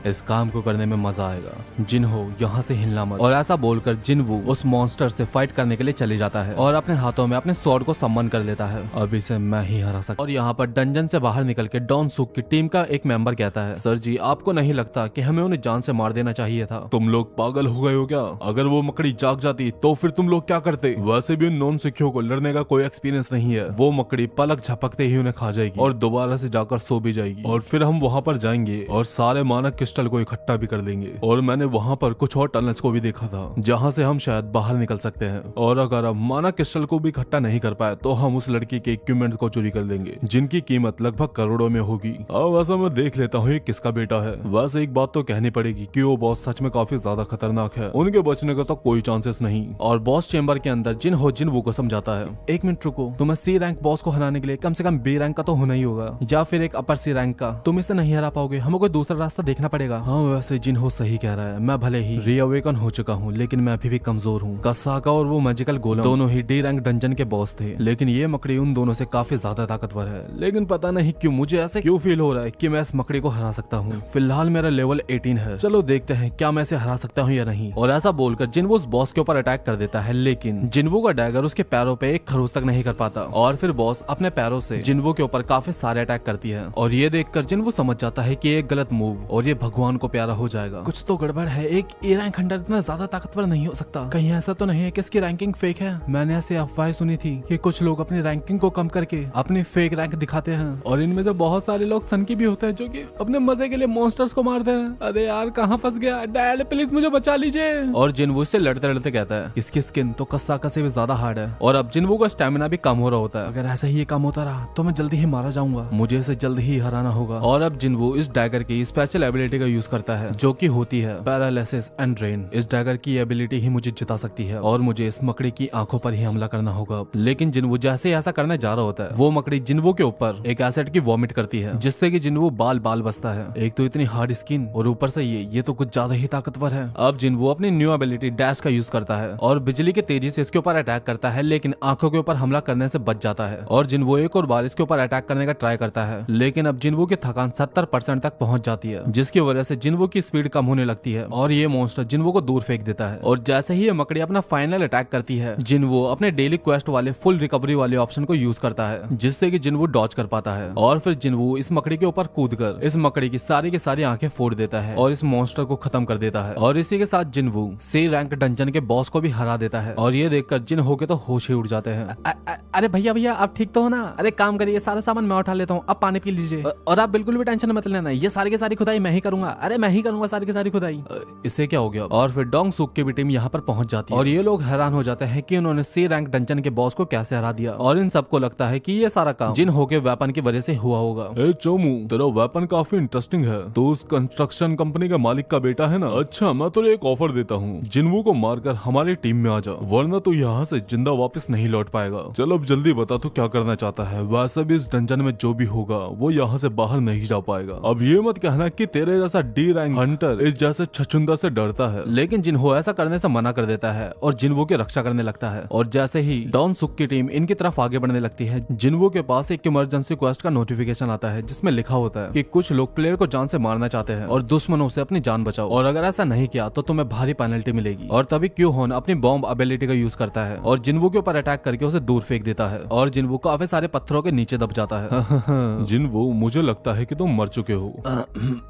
इस काम को करने में मजा आएगा। जिनहो, यहाँ से हिलना मत। और ऐसा बोलकर जिनवो उस मॉन्स्टर से फाइट करने के लिए चले जाता है और अपने हाथों में अपने स्वॉर्ड को सम्मन कर लेता है। अब इसे मैं ही हरा सकता। और यहाँ पर डंजन से बाहर निकल के डॉनसुक की टीम का एक मेंबर कहता है, सर जी, आपको नहीं लगता कि हमें उन्हें जान से मार देना चाहिए था? तुम लोग पागल हो गए हो क्या? अगर वो मकड़ी जाग जाती तो फिर तुम लोग क्या करते? वैसे भी उन नॉन सिखियों को लड़ने का कोई एक्सपीरियंस नहीं है। वो मकड़ी पलक झपकते ही उन्हें खा जाएगी और दोबारा से जाकर सो भी जाएगी। और फिर हम वहाँ पर जाएंगे और सारे मानक क्रिस्टल को इकट्ठा भी कर देंगे। और मैंने वहाँ पर कुछ और टनल्स को भी देखा था जहाँ से हम शायद बाहर निकल सकते हैं। और अगर हम माना क्रिस्टल को भी इकट्ठा नहीं कर पाए तो हम उस लड़की के इक्विपमेंट को चोरी कर लेंगे, जिनकी कीमत लगभग करोड़ों में होगी। अब वैसा मैं देख लेता हूँ ये किसका बेटा है। वैसे एक बात तो कहनी पड़ेगी कि वो बॉस सच में काफी ज्यादा खतरनाक है, उनके बचने का तो कोई चांसेस नहीं। और बॉस चेंबर के अंदर जिनहो जिनवो को समझाता है, एक मिनट रुको, तुम्हें सी रैंक बॉस को हराने के लिए कम से कम बी रैंक का तो होना ही होगा, या फिर एक अपर सी रैंक का। तुम इसे नहीं हरा पाओगे, हमें कोई दूसरा रास्ता देखना पड़ेगा। हाँ, वैसे जिनहो सही कह रहा है। मैं भले ही रीअवेकन हो चुका हूँ, लेकिन मैं अभी भी कमजोर हूँ। कसाका और वो मैजिकल गोलम दोनों ही डी रैंक डंजन के बॉस थे, लेकिन ये मकड़ी उन दोनों से काफी ज्यादा ताकतवर है। लेकिन पता नहीं क्यों मुझे ऐसे क्यों फील हो रहा है कि मैं इस मकड़ी को हरा सकता हूँ। फिलहाल मेरा लेवल 18 है, चलो देखते हैं क्या मैं इसे हरा सकता हूँ या नहीं। और ऐसा बोलकर जिनवो उस बॉस के ऊपर अटैक कर देता है, लेकिन जिनवो का डैगर उसके पैरों पे एक खरोच तक नहीं कर पाता। और फिर बॉस अपने पैरों से जिनवो के ऊपर काफी सारे अटैक करती है। और ये देखकर जिनवो समझ जाता है कि एक गलत मूव और ये भगवान को प्यारा हो जाएगा। कुछ तो गड़बड़ है, एक ए रैंक हंटर इतना ज्यादा ताकतवर नहीं हो सकता। कहीं ऐसा तो नहीं है कि इसकी रैंकिंग फेक है। मैंने ऐसे अफवाहें सुनी थी कि कुछ लोग अपनी रैंकिंग को कम करके अपनी फेक रैंक दिखाते हैं, और इनमें से बहुत सारे लोग सनकी भी होते हैं जो कि अपने मजे के लिए मॉन्स्टर्स को मारते हैं। अरे यार कहाँ फंस गया, डैड प्लीज मुझे बचा लीजिए। और जिनवू इससे लड़ते लड़ते कहता है इसकी स्किन तो कस्साका से भी ज्यादा हार्ड है, और अब जिनवू का स्टेमिना भी कम हो रहा होता है। अगर ऐसा ही ये कम होता रहा तो मैं जल्दी ही मारा जाऊंगा, मुझे इसे जल्दी ही हराना होगा। और अब जिनवू इस डैगर की स्पेशल एबिलिटी का यूज करता है जो कि होती है पैरालिसिस एंड ड्रेन। इस डैगर की एबिलिटी ही मुझे जिता सकती है और मुझे इस मकड़ी की आंखों पर ही हमला करना होगा। लेकिन जिनवू जैसे ऐसा करने जा रहा होता है वो मकड़ी जिनवू के ऊपर एक एसिड की वॉमिट करती है, जिससे कि जिनवू बाल बाल बसता है। एक तो इतनी हार्ड स्किन और ऊपर से ये तो कुछ ज्यादा ही ताकतवर है। अब जिनवू अपनी न्यू एबिलिटी डैश का यूज करता है और बिजली के तेजी से इसके ऊपर अटैक करता है, लेकिन आंखों के ऊपर हमला करने से बच जाता है। और जिनवू एक और बार इसके ऊपर अटैक करने का ट्राई करता है, लेकिन अब जिनवू की थकान 70% तक पहुंच जाती है, जिसकी वजह से जिनवू की स्पीड कम होने लगती है और ये मॉन्स्टर जिनवू को दूर फेंक देता है। और जैसे ही ये मकड़ी अपना फाइनल अटैक करती है, जिनवू अपने डेली क्वेस्ट वाले फुल रिकवरी वाले ऑप्शन को यूज करता है, जिससे कि जिनवू डॉज कर पाता है। और फिर जिनवू इस मकड़ी के ऊपर कूदकर इस मकड़ी की सारी आंखें फोड़ देता है और इस मॉन्स्टर को खत्म कर देता है। और इसी के साथ जिनवू सी रैंक डंजन के बॉस को भी हरा देता है। और ये देखकर जिन हो के तो होश ही उड़ जाते हैं। अरे भैया आप ठीक तो हो ना? अरे काम करिए, सारा सामान मैं उठा लेता हूँ, अब पानी पी लीजिए। और आप बिल्कुल भी टेंशन मत लेना, ये सारी की सारी खुदाई मैं ही करूंगा। अरे मैं ही करूंगा सारी की सारी खुदाई। इसे क्या हो गया? और फिर डोंग सुक की भी टीम यहाँ पर पहुंच जाती है और ये लोग हैरान हो जाते हैं कि उन्होंने सी रैंक डंजन के बॉस को कैसे हरा दिया। और इन सबको लगता है कि ये सारा काम जिन हो के वेपन की वजह से हुआ होगा। ए चोमू, तेरा वेपन काफी इंटरेस्टिंग है। तो उस कंस्ट्रक्शन कंपनी का मालिक का बेटा है ना? अच्छा, मैं तुझे एक ऑफर देता हूँ, जिनवू को मारकर हमारी टीम में आ जा, वरना तो यहाँ से जिंदा वापस नहीं लौट पाएगा। चल अब जल्दी बता तू क्या करना चाहता है। वैसे भी इस डंजन में जो भी होगा वो यहाँ से बाहर नहीं जा पाएगा। अब ये मत कहना कि तेरे जैसा डी रैंक हंटर इस जैसे छछुंदा से डरता है। लेकिन जिनहो ऐसा करने से मना कर देता है और जिनवू की रक्षा करने लगता है। और जैसे ही डॉन सुक की टीम इनकी तरफ आगे बढ़ने लगती है, जिनवू के पास एक इमरजेंसी क्वेस्ट का नोटिफिकेशन आता है जिसमें लिखा होता है कि कुछ लोग प्लेयर को जान से मारना चाहते हैं और दुश्मनों से अपनी जान बचाओ, और अगर ऐसा नहीं किया तो तुम्हें भारी पेनल्टी मिलेगी। और तभी क्यू होन अपनी बॉम्ब एबिलिटी का यूज करता है और जिनवू के ऊपर अटैक करके उसे दूर फेंक देता है और जिनवू काफी सारे पत्थरों के नीचे दब जाता है। जिनवू, मुझे लगता है कि तुम मर चुके हो।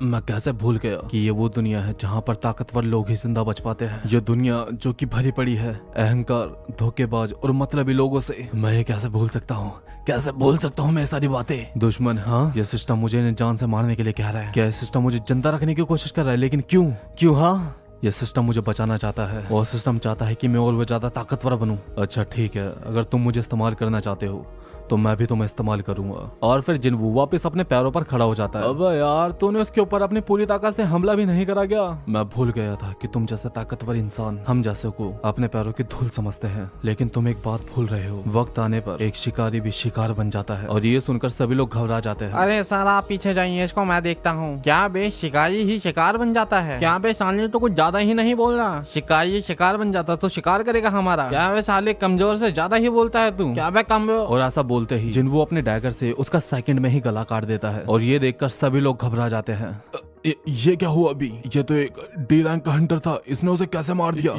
मैं कैसे भूल गया कि ये वो दुनिया है जहाँ पर ताकतवर लोग ही जिंदा बच पाते हैं। ये दुनिया जो कि भरी पड़ी है अहंकार, धोखेबाज और मतलबी लोगों से। मैं ये कैसे भूल सकता हूँ, कैसे भूल सकता हूँ मैं ये सारी बातें। दुश्मन, हाँ, ये सिस्टम मुझे इन्हें जान से मारने के लिए कह रहा है। क्या ये सिस्टम मुझे जिंदा रखने की कोशिश कर रहा है? लेकिन क्यों? हाँ, ये सिस्टम मुझे बचाना चाहता है और सिस्टम चाहता है कि मैं और भी ज्यादा ताकतवर बनूं। अच्छा ठीक है, अगर तुम मुझे इस्तेमाल करना चाहते हो तो मैं भी तुम्हें इस्तेमाल करूंगा। और फिर जिनवू वापस अपने पैरों पर खड़ा हो जाता है। अब यार, तूने उसके ऊपर अपनी पूरी ताकत से हमला भी नहीं करा गया? मैं भूल गया था कि तुम जैसे ताकतवर इंसान हम जैसे को अपने पैरों की धूल समझते हैं, लेकिन तुम एक बात भूल रहे हो, वक्त आने पर एक शिकारी भी शिकार बन जाता है। और ये सुनकर सभी लोग घबरा जाते हैं। अरे सर आप पीछे जाइए, इसको मैं देखता हूँ। क्या बे, शिकारी ही शिकार बन जाता है? क्या बे साले, तो कुछ ज्यादा ही नहीं बोल रहा? शिकारी शिकार बन जाता तो शिकार करेगा हमारा? क्या बे साले, कमजोर से ज्यादा ही बोलता है तू? क्या बे कमजोर? और ऐसा बोलते ही जिनवू अपने डैगर से उसका सेकंड में ही गला काट देता है और ये देखकर सभी लोग घबरा जाते हैं। ये क्या हुआ अभी? ये तो एक डी रैंक का हंटर था, इसने उसे कैसे मार दिया?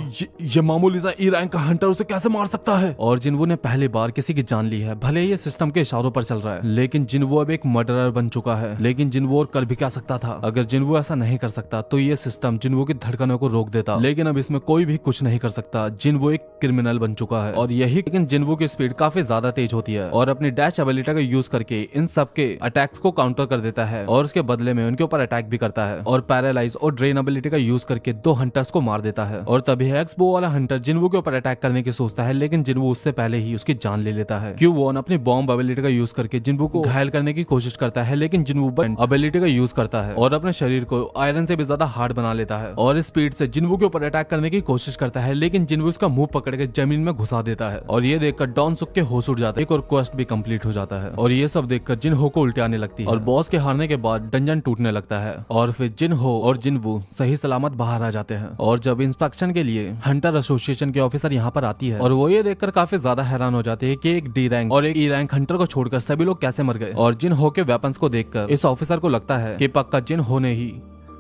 ये मामूली सा ई रैंक का हंटर उसे कैसे मार सकता है? और जिनवू ने पहली बार किसी की जान ली है, भले ये सिस्टम के इशारों पर चल रहा है, लेकिन जिनवू अब एक मर्डरर बन चुका है। लेकिन जिनवू और कर भी क्या सकता था? अगर जिनवू ऐसा नहीं कर सकता तो ये सिस्टम जिनवू की धड़कनों को रोक देता, लेकिन अब इसमें कोई भी कुछ नहीं कर सकता। जिनवू एक क्रिमिनल बन चुका है और यही, लेकिन जिनवू की स्पीड काफी ज्यादा तेज होती है और अपनी डैश एबिलिटी का यूज करके इन सब के अटैक्स को काउंटर कर देता है और उसके बदले में उनके ऊपर अटैक भी करता है और पैरालाइज और ड्रेन एबिलिटी का यूज करके 2 हंटर्स को मार देता है। और तभी एक्सबो वाला हंटर जिनवू के ऊपर अटैक करने की सोचता है, लेकिन जिनवू उससे पहले ही उसकी जान ले लेता है। क्यू वॉन अपनी बॉम्ब एबिलिटी का यूज करके जिनवू को घायल करने की कोशिश करता है, लेकिन जिनवू एबिलिटी का यूज करता है और अपने शरीर को आयरन से भी ज्यादा हार्ड बना लेता है और स्पीड से जिनवू के ऊपर अटैक करने की कोशिश करता है, लेकिन जिनवू उसका मुंह पकड़ के जमीन में घुसा देता है। और ये देखकर डॉन सुक के होश उड़ जाता है, एक और क्वेस्ट भी कंप्लीट हो जाता है। और ये सब देखकर जिनहो को उल्टी आने लगती है और बॉस के हारने के बाद डंजन टूटने लगता है और फिर जिनहो और जिनवू सही सलामत बाहर आ जाते हैं। और जब इंस्पेक्शन के लिए हंटर एसोसिएशन के ऑफिसर यहाँ पर आती है और वो ये देखकर काफी ज्यादा हैरान हो जाते हैं कि एक डी रैंक और एक ई रैंक हंटर को छोड़कर सभी लोग कैसे मर गए। और जिनहो के वेपन्स को देखकर इस ऑफिसर को लगता है कि पक्का जिनहो ने ही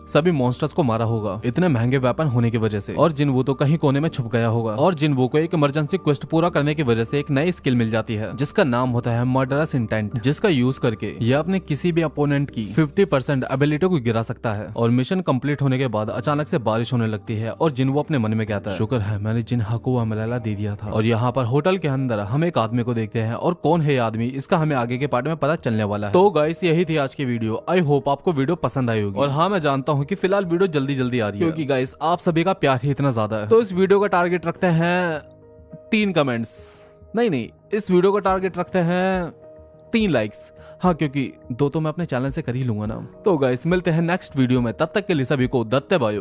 सभी मॉन्स्टर्स को मारा होगा इतने महंगे वेपन होने की वजह से, और जिनवू तो कहीं कोने में छुप गया होगा, और जिनवू को एक इमरजेंसी क्वेस्ट पूरा करने की वजह से एक नई स्किल मिल जाती है जिसका नाम होता है मर्डरस इंटेंट, जिसका यूज करके यह अपने किसी भी अपोनेंट की 50% एबिलिटी को गिरा सकता है। और मिशन कंप्लीट होने के बाद अचानक से बारिश होने लगती है और जिनवू अपने मन में कहता है, शुक्र है मैंने जिन्हा को अमलाला दे दिया था। और यहाँ पर होटल के अंदर हम एक आदमी को देखते हैं, और कौन है ये आदमी इसका हमें आगे के पार्ट में पता चलने वाला है। तो गाइस यही थी आज की वीडियो। आई होप आपको वीडियो पसंद आई होगी, और हाँ मैं जानता हूँ कि फिलहाल वीडियो जल्दी जल्दी आ रही है क्योंकि गाइस आप सभी का प्यार ही इतना ज्यादा है। तो इस वीडियो का टारगेट रखते हैं 3 कमेंट्स, नहीं इस वीडियो का टारगेट रखते हैं 3 लाइक्स। हाँ क्योंकि 2 तो मैं अपने चैनल से कर ही लूंगा ना। तो गाइस मिलते हैं नेक्स्ट वीडियो में, तब तक के लिए सभी को दत्ते बायो।